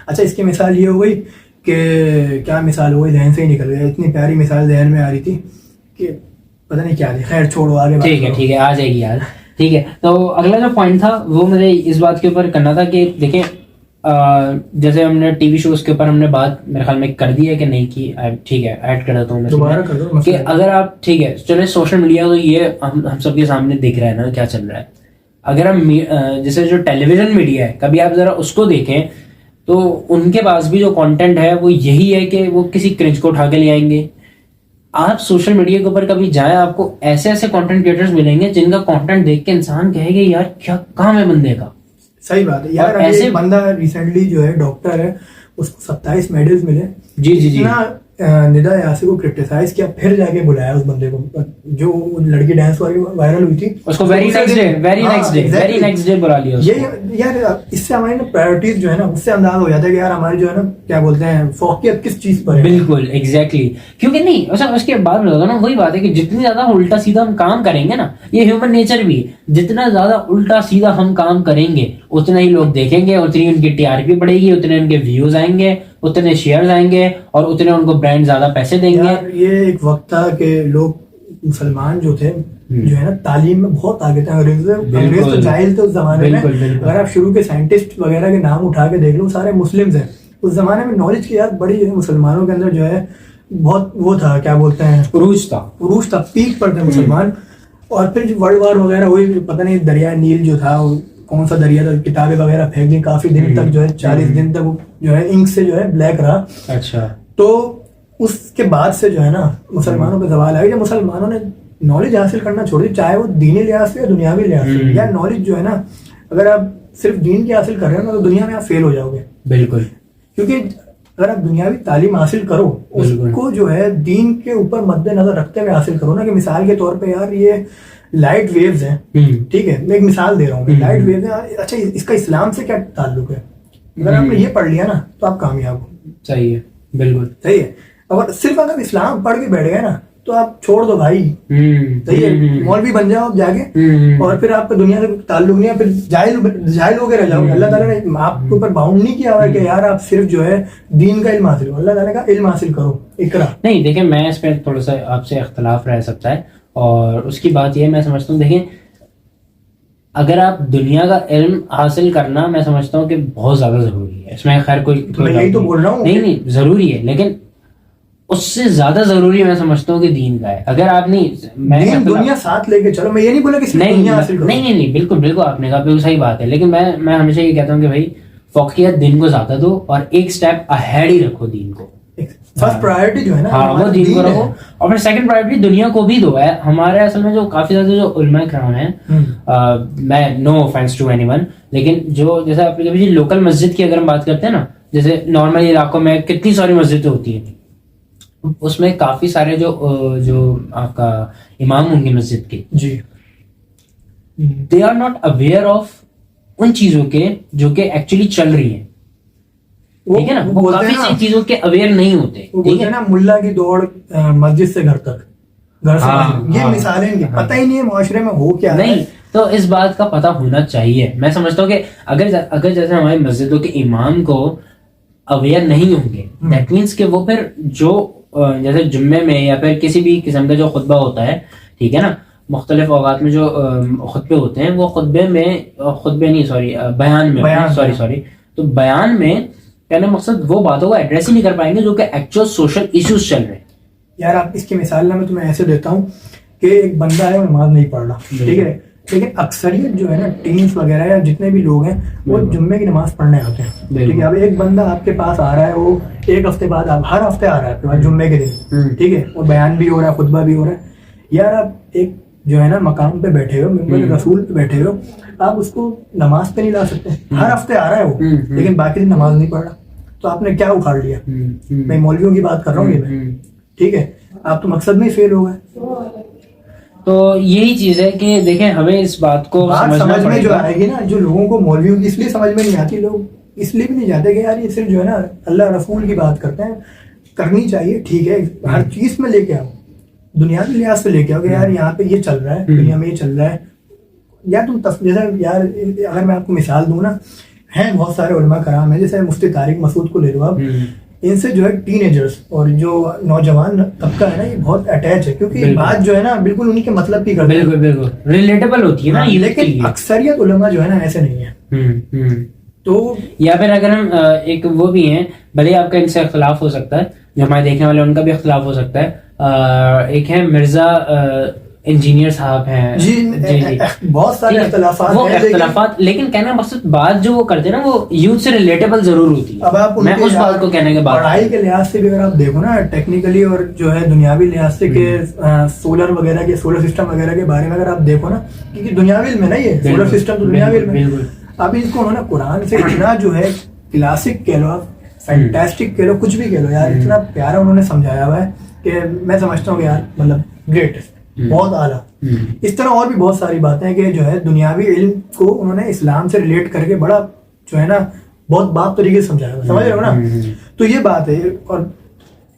Speaker 1: अच्छा इसकी मिसाल ये हो गई कि क्या मिसाल हो गई, जहन से ही निकल गया, इतनी प्यारी मिसाल जहन में आ रही थी कि पता नहीं क्या थी, खैर छोड़ो आगे।
Speaker 2: ठीक है आ जाएगी यार, ठीक है। तो अगला जो पॉइंट था वो मुझे इस बात के ऊपर करना था कि देखें, जैसे हमने टीवी शोज के ऊपर हमने बात मेरे ख्याल में कर दी है कि नहीं की, ठीक है ऐड कर देता हूँ मैं कि अगर आप, ठीक है चलो सोशल मीडिया तो ये हम सबके सामने दिख रहा है ना क्या चल रहा है। अगर हम जैसे जो टेलीविजन मीडिया है, कभी आप जरा उसको देखें तो उनके पास भी जो कंटेंट है वो यही है कि वो किसी क्रिंज को उठा के ले आएंगे। आप सोशल मीडिया के ऊपर कभी जाएं, आपको ऐसे ऐसे कंटेंट क्रिएटर्स मिलेंगे जिनका कंटेंट देख के इंसान कहेगा यार क्या काम है बंदे का।
Speaker 1: सही बात है यार, ऐसे बंदा रिसेंटली जो है डॉक्टर है, उसको 27 मेडल्स मिले।
Speaker 2: जी
Speaker 1: निदा यासी को क्रिटिसाइज किया, फिर जाके बुलाया उस बंदे को, जो लड़की डांस वायरल हुई थी उसको वेरी नेक्स्ट डे बुला लिया। ये यार इससे हमारी ना प्रायोरिटीज जो है ना, उससे अंदाजा हो जाता है कि यार हमारी जो है ना क्या बोलते हैं फोकस किस चीज पर है।
Speaker 2: बिल्कुल एग्जैक्टली, क्योंकि नहीं उसके बाद में ना वही बात है कि जितनी ज्यादा उल्टा सीधा हम काम करेंगे ना, ये ह्यूमन नेचर भी, जितना ज्यादा उल्टा सीधा हम काम करेंगे उतना ही लोग देखेंगे, उतनी उनकी टीआरपी बढ़ेगी, उतने उनके व्यूज आएंगे, उतने शेयर्स आएंगे और उतने उनको ब्रांड ज्यादा पैसे देंगे।
Speaker 1: ये एक वक्त था कि लोग मुसलमान जो थे जो है ना तालीम में बहुत आगे थे, अंग्रेज तो जाहिल थे उस जमाने में। अगर आप शुरू के साइंटिस्ट वगैरह के नाम उठा के देख लो सारे मुस्लिम्स हैं। उस जमाने में नॉलेज की यार बड़ी जो है मुसलमानों के अंदर जो है बहुत वो था, क्या बोलते हैं, उरूज था, पीक पर थे मुसलमान। और फिर वर्ल्ड वॉर वगैरह हुई, पता नहीं दरिया नील जो था कौन सा दरिया था, किताबें वगैरह फेंक दी, काफी दिन तक जो है 40 दिन तक जो है इंक से जो है ब्लैक रहा।
Speaker 2: अच्छा,
Speaker 1: तो उसके बाद से जो है ना मुसलमानों पे सवाल आया, जब मुसलमानों ने नॉलेज हासिल करना छोड़ दी, चाहे वो दीनी लिहाज से या दुनियावी लिहाज से। यार नॉलेज जो है ना, अगर आप सिर्फ दीन की हासिल कर रहे हो ना तो दुनिया में आप फेल हो जाओगे।
Speaker 2: बिल्कुल,
Speaker 1: क्योंकि अगर आप दुनियावी तालीम हासिल करो उसको जो है दीन के ऊपर मद्देनजर रखते हुए हासिल करो ना। कि मिसाल के तौर पे यार ये लाइट वेव्स हैं, ठीक है, मैं एक मिसाल दे रहा हूँ, लाइट वेव्स हैं, अच्छा इसका इस्लाम से क्या ताल्लुक है? अगर आपने ये पढ़ लिया ना तो आप कामयाब हो।
Speaker 2: सही है, बिल्कुल
Speaker 1: सही है। और सिर्फ अगर इस्लाम पढ़ के बैठ गए ना तो आप छोड़ दो भाई, सही है, मौलवी बन जाओ जाके, और फिर आपको दुनिया से ताल्लुक नहीं है, फिर जाहिल होके रह जाओगे। अल्लाह ताला ने आपके ऊपर बाउंड नहीं किया हुआ है कि यार आप सिर्फ जो है दीन का इल्म हासिल करो, अल्लाह ताला का इल्म हासिल करो, इकरा।
Speaker 2: नहीं देखिए, मैं इस पर थोड़ा सा आपसे इख्तलाफ रह सकता है, और उसकी बात यह मैं समझता हूँ, देखिए अगर आप दुनिया का इल्म हासिल करना, मैं समझता हूँ कि बहुत ज्यादा जरूरी है, इसमें खैर कोई
Speaker 1: यही तो बोल रहा हूँ।
Speaker 2: नहीं जरूरी है, लेकिन उससे ज्यादा जरूरी मैं समझता हूँ कि दीन का है। अगर आप नहीं,
Speaker 1: दुनिया साथ लेके चलो, मैं ये नहीं बोला कि सिर्फ दुनिया हासिल करो।
Speaker 2: नहीं बिल्कुल आपने कहा बिल्कुल सही बात है, लेकिन मैं हमेशा ये कहता हूँ कि भाई फोकस दिन को ज्यादा दो और एक स्टेप अहेड ही रखो दीन को।
Speaker 1: फर्स्ट प्रायोरिटी जो है ना,
Speaker 2: हाँ वो दीन को रखो, और फिर सेकंड प्रायोरिटी दुनिया को भी दो है। हमारे असल में जो काफी ज्यादा जो उलमा कराम है, मैं नो ऑफेंस टू एनीवन, लेकिन जो जैसे आप कभी लोकल मस्जिद की अगर हम बात करते हैं ना, जैसे नॉर्मल इलाकों में कितनी सारी मस्जिदें होती हैं, उसमें काफी सारे जो आपका इमाम होंगे मस्जिद के,
Speaker 1: जी,
Speaker 2: they are not aware of उन चीजों के जो कि एक्चुअली चल रही हैं, ठीक है ना, वो काफी सी चीजों के अवेयर नहीं होते।
Speaker 1: ठीक है ना, मुल्ला की दौड़ मस्जिद से घर तक, घर से ये मिसालें इनकी पता ही नहीं है मुआशरे में हो क्या
Speaker 2: नहीं है। तो इस बात का पता होना चाहिए। मैं समझता हूँ कि अगर जैसे हमारी मस्जिदों के इमाम को अवेयर नहीं होंगे, दैट मीन्स कि वो फिर जो जैसे जुम्मे में या फिर किसी भी किस्म का जो खुतबा होता है, ठीक है ना, मुख्तलिफ औकात में जो खुतबे होते हैं, वो बयान में तो बयान में कहने मकसद वो बातों को एड्रेस ही नहीं कर पाएंगे जो कि एक्चुअल सोशल इश्यूज चल रहे हैं।
Speaker 1: यार आप इसकी मिसाल ना मैं तुम्हें ऐसे देता हूँ कि एक बंदा है, वो नमाज नहीं पढ़ रहा, ठीक है, लेकिन अक्सरियत जो है ना टीन्स वगैरह या जितने भी लोग हैं वो जुम्मे की नमाज पढ़ने आते हैं। ठीक है, अब एक बंदा आपके पास आ रहा है, वो एक हफ्ते बाद हर हफ्ते आ रहा है आपके पास जुम्मे के दिन, ठीक है, और बयान भी हो रहा है, खुतबा भी हो रहा है। यार आप एक जो है ना मकाम पे बैठे हो, मिंबर रसूल पे बैठे हो, आप उसको नमाज पे नहीं ला सकते। हर हफ्ते आ रहा है वो, लेकिन बाकी दिन नमाज नहीं पढ़ रहा, तो आपने क्या उखाड़ लिया? मैं मौलवियों की बात कर रहा हूँ ये मैं, ठीक है, आप तो मकसद में फेल हो गए।
Speaker 2: तो यही चीज है कि देखें, हमें इस बात को
Speaker 1: समझ में जो आएगी ना, जो लोगों को मौलवियों की इसलिए समझ में नहीं आती, लोग इसलिए भी नहीं जाते कि यार ये सिर्फ जो है ना अल्लाह रसूल की बात करते हैं, करनी चाहिए, ठीक है, हर चीज में लेके आओ, दुनियावी लिहाज से लेके आओ कि यार यहाँ पे ये चल रहा है, दुनिया में ये चल रहा है, या तुम जैसे यार अगर मैं आपको मिसाल दूं ना, हैं बहुत सारे उलमा कराम है, जैसे मुफ्ती तारिक मसूद को ले लो आप, इनसे जो है टीनेजर्स और जो नौजवान तबका है ना, ये बहुत अटैच है, क्योंकि बात जो है ना बिल्कुल उनके मतलब की करते हैं,
Speaker 2: बिल्कुल बिल्कुल रिलेटेबल होती है ना, ये
Speaker 1: लेकिन अक्सरियत उलमा जो है ना ऐसे नहीं है। तो
Speaker 2: या फिर अगर हम एक वो भी हैं, भले आपका इनसे इख्तिलाफ हो सकता है, जो हमारे देखने वाले उनका भी इख्तिलाफ हो सकता है, एक है मिर्जा इंजीनियर साहब हैं
Speaker 1: जी, बहुत सारे इख्तिलाफात,
Speaker 2: लेकिन कहना मकसद बात जो वो करते हैं ना, वो यूथ से रिलेटेबल जरूर होती है।
Speaker 1: अब आप
Speaker 2: मैं उस बात को कहने के बाद
Speaker 1: पढ़ाई के लिहाज से भी अगर आप देखो ना, टेक्निकली और जो है दुनियावी लिहाज से के सोलर वगैरह के, सोलर सिस्टम वगैरह के बारे में अगर आप देखो ना, क्योंकि दुनियावी में नहीं है सोलर सिस्टम, तो दुनियावी में अभी इसको उन्होंने कुरान से इतना जो है क्लासिक कह लो, आप फैंटास्टिक कह लो, कुछ भी कह लो यार, इतना प्यारा उन्होंने समझाया हुआ है कि मैं समझता हूँ कि यार मतलब ग्रेट, बहुत आला। इस तरह और भी बहुत सारी बातें हैं कि जो है दुनियावी इल्म को उन्होंने इस्लाम से रिलेट करके बड़ा जो है ना बहुत बात तरीके से समझाया हुआ, समझ रहे हो ना। तो ये बात है, और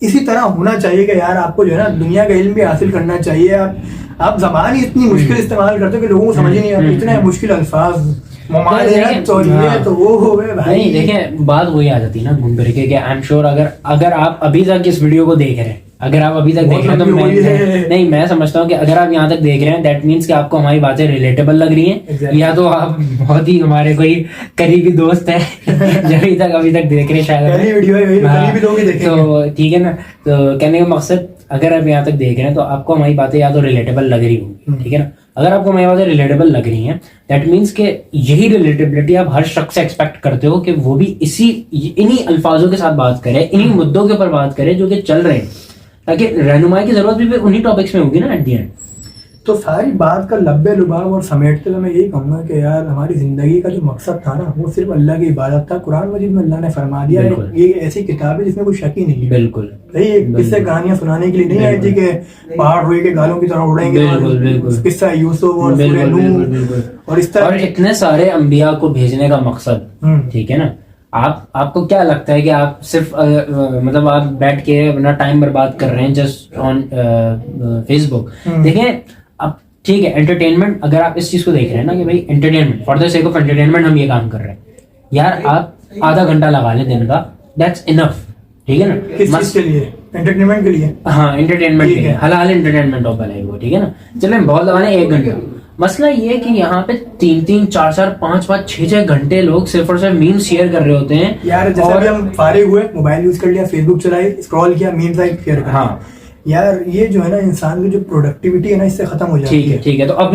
Speaker 1: इसी तरह होना चाहिए कि यार आपको जो है ना दुनिया का इल्म भी हासिल करना चाहिए। आप जबान ही इतनी मुश्किल इस्तेमाल करते हो कि लोगों को समझ ही नहीं आता, इतने मुश्किल अल्फाज तो वो हो गए भाई।
Speaker 2: देखें बात वही आ जाती है ना घूम फिर के, आई एम श्योर अगर आप अभी तक इस वीडियो को देख रहे हैं, अगर आप अभी तक देख रहे हैं तो मैं समझता हूँ कि अगर आप यहाँ तक देख रहे हैं, दैट मीन्स कि आपको हमारी बातें रिलेटेबल लग रही हैं, या तो आप बहुत ही हमारे कोई करीबी दोस्त है जो अभी तक देख रहे हैं शायद, तो ठीक है ना। तो कहने का मकसद, अगर आप यहाँ तक देख रहे हैं तो आपको हमारी बातें या तो रिलेटेबल लग रही होंगी, ठीक है ना। अगर आपको हमारी बातें रिलेटेबल लग रही हैं, दैट मीन्स कि यही रिलेटेबिलिटी आप हर शख्स से एक्सपेक्ट करते हो कि वो भी इन्हीं अल्फाजों के साथ बात करे, इन्हीं मुद्दों के ऊपर बात करे जो कि चल रहे हैं, ताकि रहनुमाई की जरूरत भी उन्हीं टॉपिक्स में होगी ना एट द एंड।
Speaker 1: तो सारी बात का लब्बे लुबाब और समेटते हुए मैं यही कहूंगा कि यार हमारी जिंदगी का जो मकसद था ना, वो सिर्फ अल्लाह की इबादत था। कुरान मजीद में अल्लाह ने फरमा दिया है, ये ऐसी किताब है जिसमें कोई शक ही नहीं है।
Speaker 2: बिल्कुल
Speaker 1: भाई किस्से कहानियां सुनाने के लिए नहीं आई थी कि पहाड़ रुई के गालों की तरह उड़ेंगे, किस्सा यूसुफ और सूरह नूह और इस तरह,
Speaker 2: और इतने सारे अंबिया को भेजने का मकसद, ठीक है ना। आपको क्या लगता है कि आप सिर्फ मतलब आप बैठ के अपना टाइम बर्बाद कर रहे हैं जस्ट ऑन फेसबुक? देखें, अब ठीक है, एंटरटेनमेंट, अगर आप इस चीज को देख रहे हैं ना कि भाई entertainment, for the sake of entertainment हम ये काम कर रहे हैं, यार आप आधा घंटा लगा लें दिन का, दैट्स इनफ, ठीक है ना।
Speaker 1: किस चीज के लिए? एंटरटेनमेंट के लिए।
Speaker 2: हाँ, एंटरटेनमेंट के लिए, हलाल एंटरटेनमेंट हो भले वो, ठीक है ना। चले बहुत लगा लें 1 घंटा। मसला ये है कि यहाँ पे 3-3, 4-4, 5-5, 6-6 घंटे लोग सिर्फ और सिर्फ मीम शेयर कर रहे होते हैं
Speaker 1: यार। जैसे भी हम फारिग हुए, मोबाइल यूज कर लिया, फेसबुक चलाई, स्क्रॉल किया, मीम्स लाइक शेयर कर। हाँ यार, ये जो है ना इंसान की जो प्रोडक्टिविटी है ना, इससे खत्म हो जाती है।
Speaker 2: ठीक है, तो अब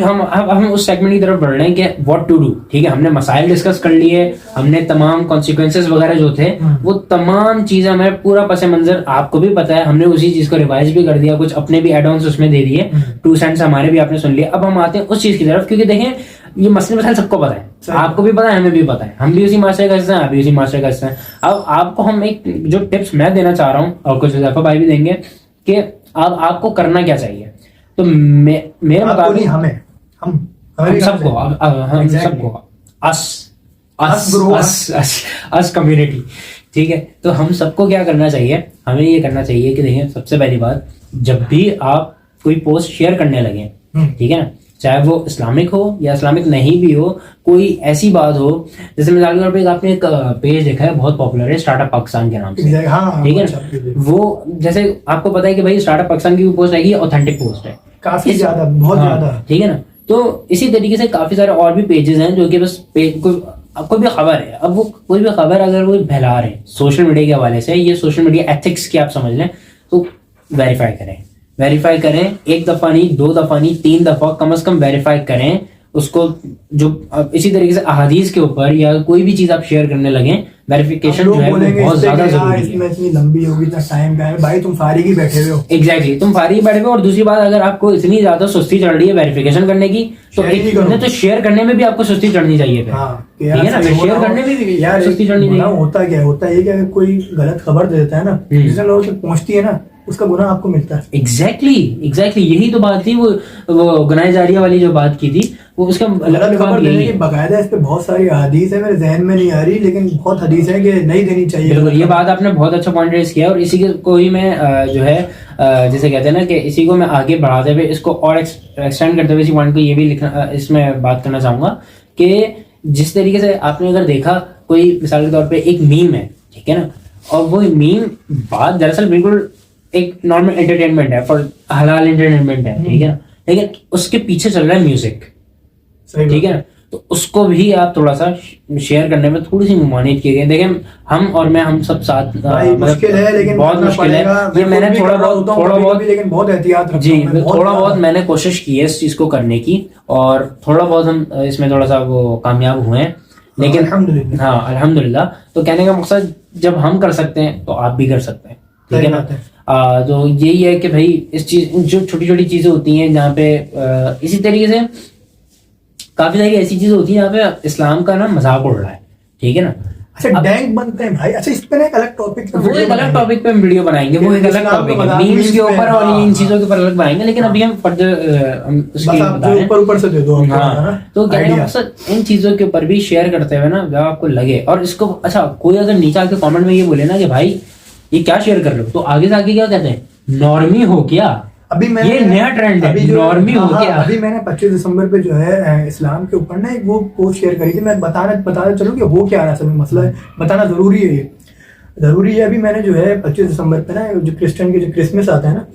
Speaker 2: हम उस सेगमेंट की तरफ बढ़ रहे हैं कि व्हाट टू डू। ठीक है, हमने मसाइल डिस्कस कर लिए, हमने तमाम कॉन्सिक्वेंसेस वगैरह जो थे वो तमाम चीजें हमें पूरा पस मंजर आपको भी पता है, हमने उसी चीज को रिवाइज भी कर दिया, कुछ अपने भी एड ऑन्स उसमें दे दिए, 2 सेंट्स हमारे भी आपने सुन लिए। अब हम आते हैं उस चीज की तरफ, क्योंकि देखें ये मसले मसाइल सबको पता है, आपको भी पता है, हमें भी पता है, हम भी उसी माशरे का हिस्सा हैं, आप भी उसी माशरे का हिस्सा हैं। अब आपको हम एक जो टिप्स मैं देना चाह रहा हूँ और कुछ हुज़ैफा भाई भी देंगे कि अब आपको करना क्या चाहिए। तो मेरे मुताबिक हम सबको अस कम्युनिटी, ठीक है, तो हम सबको क्या करना चाहिए, हमें ये करना चाहिए कि देखिए, सबसे पहली बात, जब भी आप कोई पोस्ट शेयर करने लगे, ठीक है ना, चाहे वो इस्लामिक हो या इस्लामिक नहीं भी हो, कोई ऐसी बात हो, जैसे मिसाल के तौर पे आपने एक पेज देखा है बहुत पॉपुलर है, स्टार्टअप पाकिस्तान के नाम से, ठीक है ना। वो जैसे आपको पता है कि भाई स्टार्टअप पाकिस्तान की पोस्ट आएगी, ऑथेंटिक पोस्ट है,
Speaker 1: काफी ज्यादा, बहुत ज्यादा,
Speaker 2: ठीक है ना। तो इसी तरीके से काफी सारे और भी पेजेस हैं जो कि बस कोई भी खबर है, अब वो कोई भी खबर अगर वो फैला रहे हैं सोशल मीडिया के हवाले से, ये सोशल मीडिया एथिक्स की आप समझ लें, तो वेरीफाई करें, 1 दफा नहीं, 2 दफा नहीं, 3 दफा कम से कम वेरीफाई करें उसको। जो इसी तरीके से अहादीस के ऊपर या कोई भी चीज आप शेयर करने लगें, वेरिफिकेशन
Speaker 1: लोग
Speaker 2: जो है वो
Speaker 1: बोलेंगे
Speaker 2: बहुत
Speaker 1: इससे
Speaker 2: ज्यादा
Speaker 1: कि यार
Speaker 2: जरूरी है।
Speaker 1: इसमें इतनी लंबी होगी, इतना टाइम का है, भाई तुम फारिग ही बैठे हुए हो।
Speaker 2: एग्जैक्टली तुम फारिग बैठे हुए। और दूसरी बात, अगर आपको इतनी ज्यादा सुस्ती चढ़ रही है वेरिफिकेशन करने की, तो
Speaker 1: Share ही
Speaker 2: एक
Speaker 1: करो।
Speaker 2: तो शेयर करने में भी आपको सुस्ती चढ़नी चाहिए फिर।
Speaker 1: हाँ, कि
Speaker 2: ठीक है ना,
Speaker 1: सही
Speaker 2: शेयर
Speaker 1: होना
Speaker 2: करने में भी
Speaker 1: यार
Speaker 2: सुस्ती चढ़नी
Speaker 1: गुनाह
Speaker 2: चाहिए।
Speaker 1: होता क्या होता है कि अगर कोई गलत खबर दे देता है ना, जितने लोगों तक पहुंचती है ना, उसका गुनाह आपको मिलता है।
Speaker 2: एग्जैक्टली यही तो बात थी। वो गुनाह जारिया वाली जो बात की थी, वो उसका
Speaker 1: गलत खबर
Speaker 2: मतलब
Speaker 1: देने
Speaker 2: यही
Speaker 1: की
Speaker 2: है।
Speaker 1: बकायदा इस पे बहुत सारी हदीस है, मेरे जहन में नहीं आ रही, लेकिन बहुत हदीस है कि नहीं देनी चाहिए।
Speaker 2: बिल्कुल, ये बात आपने बहुत अच्छा पॉइंट रेज किया। और इसी को ही मैं जो है जैसे कहते हैं ना कि इसी को मैं आगे बढ़ाते हुए, इसको और एक्सटेंड करते हुए इसी पॉइंट को ये भी लिखना, इसमें बात करना चाहूंगा कि जिस तरीके से आपने अगर देखा, कोई मिसाल के तौर पे एक मीम है, ठीक है ना, और वो मीम बात दरअसल बिल्कुल एक नॉर्मल एंटरटेनमेंट है, फॉर हलाल एंटरटेनमेंट है, ठीक है ना, लेकिन उसके पीछे चल रहा है म्यूजिक, ठीक है ना, तो उसको भी आप थोड़ा सा शेयर करने में थोड़ी सी मुमानियत किए गए। देखें, हम सब साथ
Speaker 1: मुश्किल है, लेकिन
Speaker 2: बहुत मुश्किल है ये। मैंने थोड़ा बहुत
Speaker 1: लेकिन बहुत एहतियात रखता
Speaker 2: जी,
Speaker 1: हूं मैं,
Speaker 2: थोड़ा बहुत मैंने कोशिश की है इस चीज को करने की, और थोड़ा बहुत हम इसमें थोड़ा सा वो कामयाब हुए हैं, लेकिन
Speaker 1: अल्हम्दुलिल्लाह।
Speaker 2: हाँ अल्हम्दुलिल्लाह। तो कहने का मकसद, जब हम कर सकते हैं तो आप भी कर सकते हैं, ठीक है ना। तो यही है कि भाई इस चीज, जो छोटी छोटी चीजें होती हैं जहाँ पे इसी तरीके से काफी सारी ऐसी चीजें होती हैं जहाँ पे इस्लाम का ना मजाक उड़ रहा है, ठीक है ना।
Speaker 1: अच्छा, डैंक बनते हैं भाई। अच्छा, इस पे ना एक अलग टॉपिक
Speaker 2: वो एक अलग टॉपिक पे हम वीडियो बनाएंगे, वो एक अलग टॉपिक है, मीम्स के ऊपर और इन चीजों के ऊपर अलग बनाएंगे, लेकिन अभी हम उसके बता रहे हैं
Speaker 1: ऊपर से दे दो।
Speaker 2: हाँ, तो कहने का मकसद इन चीजों के ऊपर भी शेयर करते हुए ना, जब आपको लगे, और इसको अच्छा कोई अगर नीचे आके कमेंट में ये बोले ना कि भाई ये क्या शेयर कर रहे हो, तो आगे से आगे क्या कहते हैं, नॉर्मी हो क्या,
Speaker 1: अभी मैंने
Speaker 2: ये नया ट्रेंड है, नॉर्मी हो गया।
Speaker 1: अभी मैंने 25 दिसंबर पे जो है इस्लाम के ऊपर ना एक वो पोस्ट शेयर करी थी। मैं बताना चलूं कि वो क्या है, असल में मसला है, बताना जरूरी है, ये जरूरी है। अभी मैंने जो है 25 दिसंबर पे ना, जो क्रिश्चियन की जो क्रिसमस आता है ना,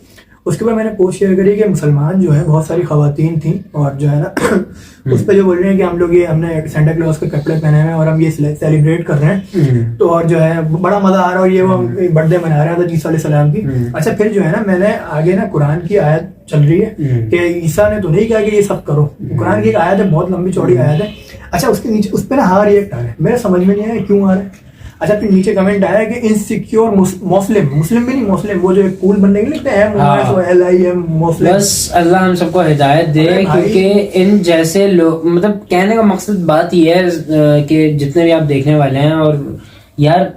Speaker 1: उसके ऊपर मैंने पोस्ट शेयर करी कि मुसलमान जो है बहुत सारी खवातीन थी, और जो है ना उस पर जो बोल रहे हैं कि हम लोग ये, हमने सेंटा क्लॉज के कपड़े पहने हुए हैं और हम ये सेलिब्रेट कर रहे हैं, तो और जो है बड़ा मजा आ रहा है, और ये वो बर्थडे मना रहे हैं ईसा अलैहिस्सलाम की। अच्छा, फिर जो है ना मैंने आगे ना कुरान की आयत चल रही है कि ईसा ने तो नहीं कहा कि ये सब करो, कुरान की एक आयत है, बहुत लंबी चौड़ी आयत है। अच्छा, उसके नीचे उस पर ना हाँ रिएक्ट आ रहा है, मेरे समझ में नहीं आया क्यों आ रहा है। अच्छा, फिर नीचे कमेंट आया कि इनसिक्योर मुस्लिम भी नहीं, मुस्लिम वो जो एक कूल बनने के लिखते हैं MUSLIM मुस्लिम।
Speaker 2: बस अल्लाह हम सबको हिदायत दे, क्योंकि इन जैसे लोग, मतलब कहने का मकसद बात ये है कि जितने भी आप देखने वाले हैं, और यार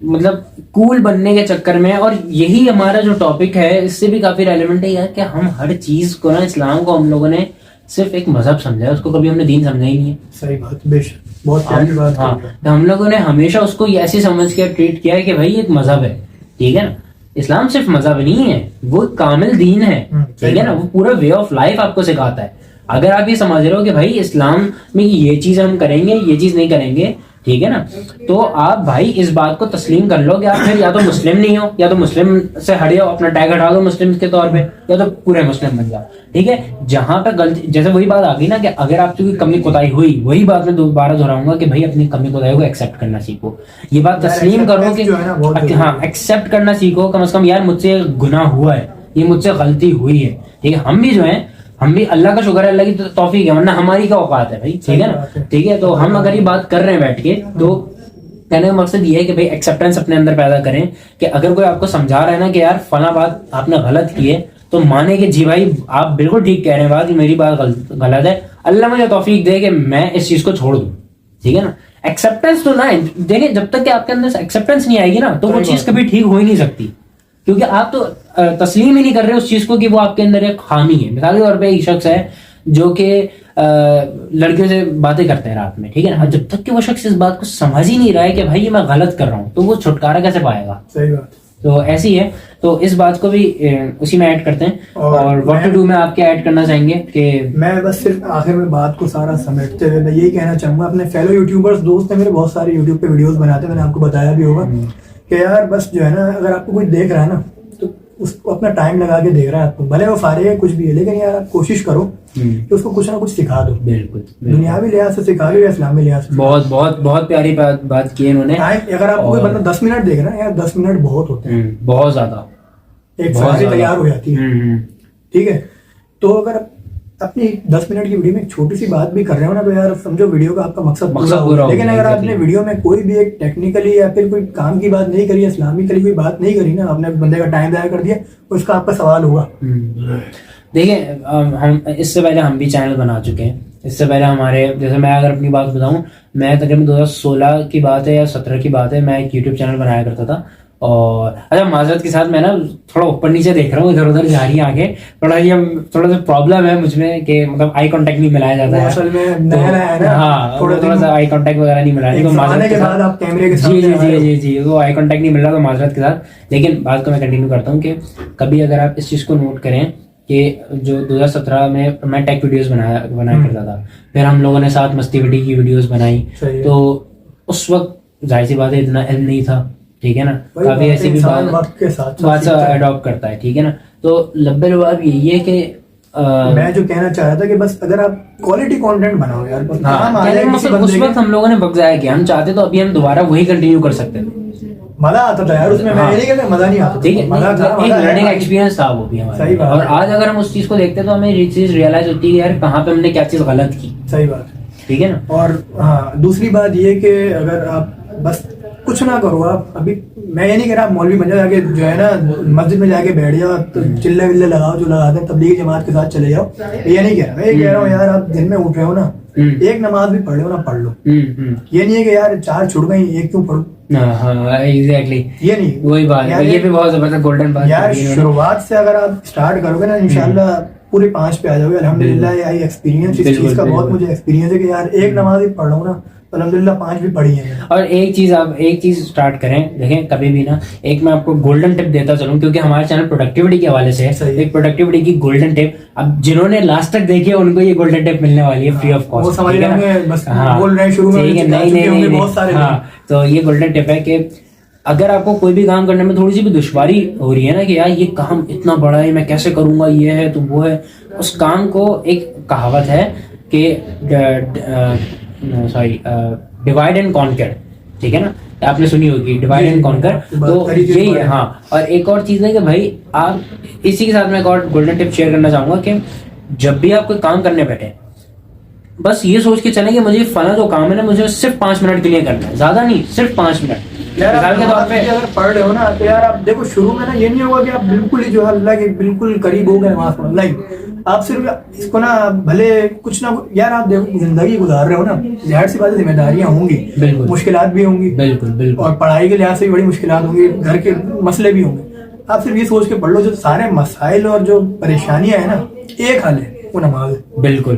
Speaker 2: मतलब कूल बनने के चक्कर में, और यही हमारा जो टॉपिक है इससे भी काफी रेलेवेंट है यार, कि हम हर चीज को ना, इस्लाम को हम लोगों ने सिर्फ एक मजहब समझा है, उसको कभी हमने दीन समझा ही नहीं है।
Speaker 1: सही बात, बेशक, बहुत प्यारी बात।
Speaker 2: हाँ, तो हम लोगों ने हमेशा उसको ऐसे समझ के ट्रीट किया है कि भाई एक मजहब है, ठीक है ना। इस्लाम सिर्फ मजहब नहीं है, वो कामिल दीन है, ठीक है ना, वो पूरा वे ऑफ लाइफ आपको सिखाता है। अगर आप ये समझ रहे हो कि भाई इस्लाम में ये चीज हम करेंगे, ये चीज नहीं करेंगे, ठीक है ना, तो आप भाई इस बात को तस्लीम कर लो कि आप फिर या तो मुस्लिम नहीं हो, या तो मुस्लिम से हट जाओ, अपना टैग हटा दो मुस्लिम के तौर पे, या तो पूरे मुस्लिम बन जाओ, ठीक है। जहां पे गलती, जैसे वही बात आ गई ना कि अगर आपकी कोई कमी कोताही हुई, वही बात मैं दोबारा दोहराऊंगा कि भाई अपनी कमी कोताही को एक्सेप्ट करना सीखो, ये बात तस्लीम करो कि हाँ, एक्सेप्ट करना सीखो, कम से कम यार मुझसे गुनाह हुआ है, ये मुझसे गलती हुई है, ठीक है। हम भी जो है, हम भी अल्लाह का शुक्र है, अल्लाह की तौफीक है, वरना हमारी क्या औकात है भाई, ठीक है ना, ठीक है। तो हम अगर ये बात कर रहे हैं बैठ के, तो कहने का मकसद ये है कि भाई एक्सेप्टेंस अपने अंदर पैदा करें, कि अगर कोई आपको समझा रहा है ना कि यार फला बात आपने गलत की है, तो माने कि जी भाई आप बिल्कुल ठीक कह रहे हैं, बात मेरी बात गलत है, अल्लाह मुझे तौफीक दे कि मैं इस चीज को छोड़ दूं, ठीक है ना। एक्सेप्टेंस तो ना देखिए, जब तक कि आपके अंदर एक्सेप्टेंस नहीं आएगी ना, तो वो चीज कभी ठीक हो ही नहीं सकती, क्योंकि आप तो तस्लीम ही नहीं कर रहे उस चीज को कि वो आपके अंदर एक खामी है। मिसाल के तौर पे एक शख्स है जो कि लड़कियों से बातें करते हैं रात में, ठीक है ना, जब तक कि वो शख्स इस बात को समझ ही नहीं रहा है कि भाई ये मैं गलत कर रहा हूँ, तो वो छुटकारा कैसे पाएगा।
Speaker 1: सही बात।
Speaker 2: तो ऐसी है, तो इस बात को भी उसी में ऐड करते हैं। और व्हाट टू डू में आप क्या ऐड करना चाहेंगे? कि
Speaker 1: मैं बस सिर्फ आखिर में बात को सारा समेटते हुए मैं यही कहना चाहूंगा, अपने फेलो यूट्यूबर्स दोस्त हैं मेरे, बहुत सारे यूट्यूब पे वीडियोस बनाते हैं, मैंने आपको बताया भी होगा कि यार बस जो है ना, अगर आपको कोई देख रहा है ना, तो उसको अपना टाइम लगा के देख रहा है आपको, भले वो फारे है कुछ भी है, लेकिन यार आप कोशिश करो कि उसको कुछ ना कुछ सिखा दो।
Speaker 2: बिल्कुल,
Speaker 1: दुनियावी लिहाज से सिखा लो या इस्लामी लिहाज से।
Speaker 2: बहुत बहुत बहुत प्यारी बात की इन्होंने।
Speaker 1: अगर आपको कोई बंदा 10 मिनट देख रहा है यार, 10 मिनट बहुत होते हैं,
Speaker 2: बहुत ज्यादा,
Speaker 1: एक सारी तैयार हो जाती है, ठीक है। तो अगर अपनी 10 मिनट की वीडियो में एक छोटी सी बात भी कर रहे हो ना, तो यार समझो वीडियो का आपका मकसद
Speaker 2: पूरा
Speaker 1: पूरा
Speaker 2: हो
Speaker 1: लेकिन
Speaker 2: गया,
Speaker 1: अगर
Speaker 2: exactly.
Speaker 1: आपने वीडियो में कोई भी एक टेक्निकली या फिर कोई काम की बात नहीं करी, इस्लामिकली कोई बात नहीं करी ना, आपने बंदे का टाइम ज़ाया कर दिया, उसका आपका सवाल होगा।
Speaker 2: देखिए हम इससे पहले हम भी चैनल बना चुके हैं। इससे पहले हमारे, जैसे मैं अगर अपनी बात बताऊं, मैं तकरीबन 2016 की बात है या 17 की बात है, मैं एक यूट्यूब चैनल बनाया करता था। और अच्छा, माजरत के साथ मैं ना थोड़ा ऊपर नीचे देख रहा हूँ, इधर उधर जा रही है आगे, थोड़ा सा प्रॉब्लम है मुझमें कि मतलब आई कांटेक्ट नहीं मिलाया जाता है
Speaker 1: असल में नया है ना,
Speaker 2: हाँ, थोड़ा सा आई कांटेक्ट वगैरह नहीं मिला रही, तो माजरत के साथ
Speaker 1: आप कैमरे के
Speaker 2: जी जी जी जी जी वो आई कांटेक्ट नहीं मिल रहा, तो माजरत के साथ। लेकिन बात को मैं कंटिन्यू करता हूँ कि कभी अगर आप इस चीज़ को नोट करें कि जो 2017 में मैं टेक वीडियोस बनाया करता था, फिर हम लोगों ने साथ मस्ती विटी की वीडियोस बनाई, तो उस वक्त जाहिर सी बात है इतना इल्म नहीं था, ठीक है ना, काफी ऐसी भी बात
Speaker 1: के साथ
Speaker 2: अडॉप्ट करता है, ठीक है ना। तो लब्बे लबाब यही है कि
Speaker 1: मैं जो कहना चाह रहा था कि बस अगर आप क्वालिटी कंटेंट बनाओ यार, बस काम आ जाए किसी
Speaker 2: उस वक्त हम लोगों ने वक्त जाया किया, हम चाहते तो अभी हम दोबारा वही कंटिन्यू कर सकते थे,
Speaker 1: मजा आता था यार उसमें। मैं नहीं कहता मजा नहीं आता,
Speaker 2: ठीक है, एक लर्निंग एक्सपीरियंस था वो भी हमारा।
Speaker 1: सही बात।
Speaker 2: और आज अगर हम उस चीज को देखते हैं तो हमें ये चीज रियलाइज होती है यार कहाँ पे हमने क्या चीज गलत की।
Speaker 1: सही बात,
Speaker 2: ठीक है ना।
Speaker 1: और हाँ, दूसरी बात ये कि अगर आप बस कुछ ना करो, आप अभी मैं ये नहीं कह रहा आप मौलवी बन जाओ, जाके जो है ना मस्जिद में जाके बैठ जाओ, तो चिल्ले विल्ले लगाओ जो लगाते हैं, तबलीगी जमात के साथ चले जाओ, ये नहीं कह रहा। मैं ये कह रहा हूँ यार, आप दिन में उठ रहे हो ना, एक नमाज भी पढ़ लो ना, पढ़ लो। ये नहीं है कि यार 4 छूट गई, एक क्यों पढ़ो।
Speaker 2: एग्जैक्टली,
Speaker 1: ये नहीं,
Speaker 2: वही बात है, ये भी बहुत जबरदस्त गोल्डन बात
Speaker 1: यार। शुरुआत से अगर आप स्टार्ट करोगे ना, इंशाल्लाह पूरे 5 पे आ जाओगे। अल्हम्दुलिल्लाह ये एक्सपीरियंस, इस चीज का बहुत मुझे एक्सपीरियंस है कि यार एक नमाज भी पढ़ लो ना, अल्हम्दुलिल्लाह 5 भी पढ़ी है।
Speaker 2: और एक चीज स्टार्ट करें, देखें कभी भी ना, एक मैं आपको गोल्डन टिप देता चलूं, क्योंकि हमारे चैनल प्रोडक्टिविटी के हवाले से है, एक प्रोडक्टिविटी की गोल्डन टिप। अब जिन्होंने लास्ट तक देखी है उनको ये गोल्डन टिप मिलने वाली है फ्री ऑफ कॉस्ट।
Speaker 1: वो समझ रहे होंगे, बस बोल रहे हैं शुरू में,
Speaker 2: नहीं,
Speaker 1: बहुत सारे।
Speaker 2: हाँ, तो ये गोल्डन टिप है कि अगर आपको कोई भी काम करने में थोड़ी सी भी दुश्वारी हो रही है ना, कि यार ये काम इतना बड़ा है, मैं कैसे करूंगा, ये है तो वो है, उस काम को, एक कहावत है कि डिवाइड एंड कॉन्कर, ठीक है ना, आपने सुनी होगी डिवाइड एंड कॉन्कर, तो यही है। हाँ, और एक और चीज है कि भाई आप, इसी के साथ मैं एक और गोल्डन टिप शेयर करना चाहूंगा कि जब भी आप कोई काम करने बैठे, बस ये सोच के चलें कि मुझे फला जो काम है ना, मुझे सिर्फ 5 मिनट के लिए करना है, ज्यादा नहीं, सिर्फ 5 मिनट।
Speaker 1: यार आप अगर पढ़ रहे हो ना, तो यार आप देखो शुरू में ना ये नहीं होगा कि आप बिल्कुल ही जो है अल्लाह के बिल्कुल करीब हो गए नमाज पढ़ो, नहीं। आप सिर्फ इसको ना, भले कुछ ना, यार आप देखो जिंदगी गुजार रहे हो ना, जाहिर सी बात है जिम्मेदारियां होंगी, मुश्किलात भी होंगी, बिल्कुल, और पढ़ाई के लिहाज से भी बड़ी मुश्किलात होंगी, घर के मसले भी होंगे। आप सिर्फ ये सोच के पढ़ लो, जो सारे मसाइल और जो परेशानियां है ना, एक हल है, वो नमाज।
Speaker 2: बिल्कुल।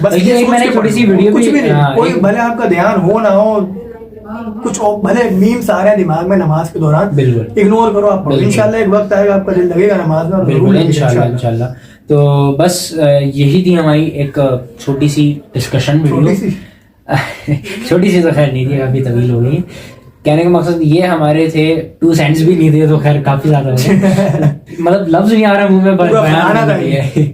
Speaker 1: बस ये मैंने थोड़ी सी वीडियो, कुछ भी नहीं, कोई भले आपका ध्यान हो ना हो, कुछ भले मीम्स आ रहे हैं दिमाग में नमाज के दौरान, बिल्कुल इग्नोर करो, आप पढ़ो, इंशाल्लाह एक वक्त आएगा आपका दिल लगेगा नमाज में,
Speaker 2: बिल्कुल इंशाल्लाह। तो बस यही थी हमारी एक छोटी सी डिस्कशन वीडियो, छोटी सी तो खैर नहीं थी, काफी तवील हो गई। कहने का मकसद ये हमारे थे, 2 सेंट्स भी नहीं थे तो खैर काफी ज्यादा हो गए, मतलब लफ्ज नहीं आ रहा मुंह में, बयान है।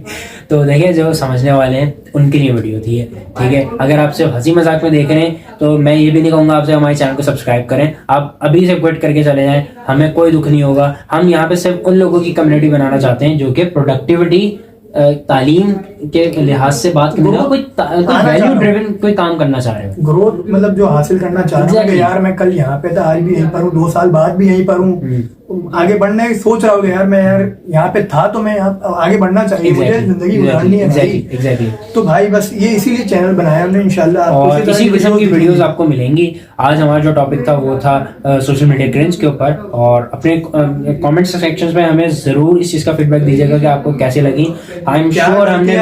Speaker 2: तो देखिए जो समझने वाले हैं उनके लिए वीडियो थी, ठीक है। अगर आप सिर्फ हंसी मजाक में देख रहे हैं तो मैं ये भी नहीं कहूंगा आपसे हमारे चैनल को सब्सक्राइब करें, आप अभी से क्विट करके चले जाएं, हमें कोई दुख नहीं होगा। हम यहाँ पे सिर्फ उन लोगों की कम्युनिटी बनाना चाहते हैं जो कि प्रोडक्टिविटी, तालीम के लिहाज से बात करना, कोई वैल्यू ड्रिवन कोई काम करना चाह रहे हो,
Speaker 1: ग्रोथ मतलब जो हासिल करना चाह रहे हो, यार मैं कल यहाँ पे था, आज भी यहीं पर हूँ, 2 साल बाद भी यहीं पर हूँ, आगे बढ़ने की सोच रहा होगा, यार मैं यार यहाँ पे था तो मैं आगे बढ़ना चाहिए, मुझे जिंदगी गुजारनी है भाई। तो भाई बस ये इसीलिए चैनल बनाया हमने, इंशाल्लाह
Speaker 2: और इसी किस्म की वीडियोस आपको मिलेंगी। आज हमारा जो टॉपिक था वो था सोशल मीडिया ट्रेंड्स के ऊपर, और अपने कमेंट सेक्शंस में हमें जरूर इस चीज का फीडबैक दीजिएगा कि आपको कैसी लगी। आई एम श्योर हमने भी,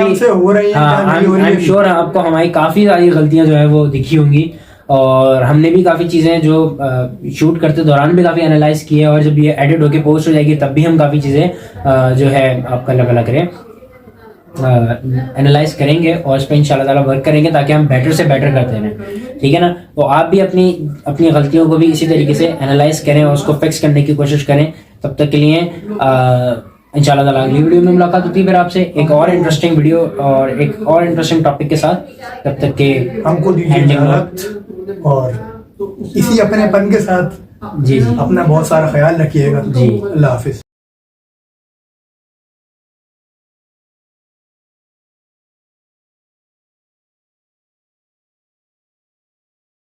Speaker 2: आई एम श्योर आपको हमारी काफी सारी गलतियां जो है वो दिखी होंगी, और हमने भी काफ़ी चीज़ें जो शूट करते दौरान भी काफ़ी एनालाइज की है, और जब ये एडिट होके पोस्ट हो जाएगी तब भी हम काफ़ी चीज़ें जो है आपका अल्लाह करें एनालाइज करेंगे, और इस पर इंशाल्लाह ताला वर्क करेंगे ताकि हम बेटर से बेटर करते रहें, ठीक है ना। तो आप भी अपनी गलतियों को भी इसी तरीके से एनालाइज करें और उसको फिक्स करने की कोशिश करें। तब तक के लिए इंशाल्लाह ताला अगली वीडियो में मुलाकात होती है फिर आपसे एक और इंटरेस्टिंग वीडियो और एक और इंटरेस्टिंग टॉपिक के साथ। तब तक के
Speaker 1: हमको दीजिए इजाजत, और इसी अपनेपन के साथ जी अपना बहुत सारा ख्याल रखिएगा जी। अल्लाह हाफिज।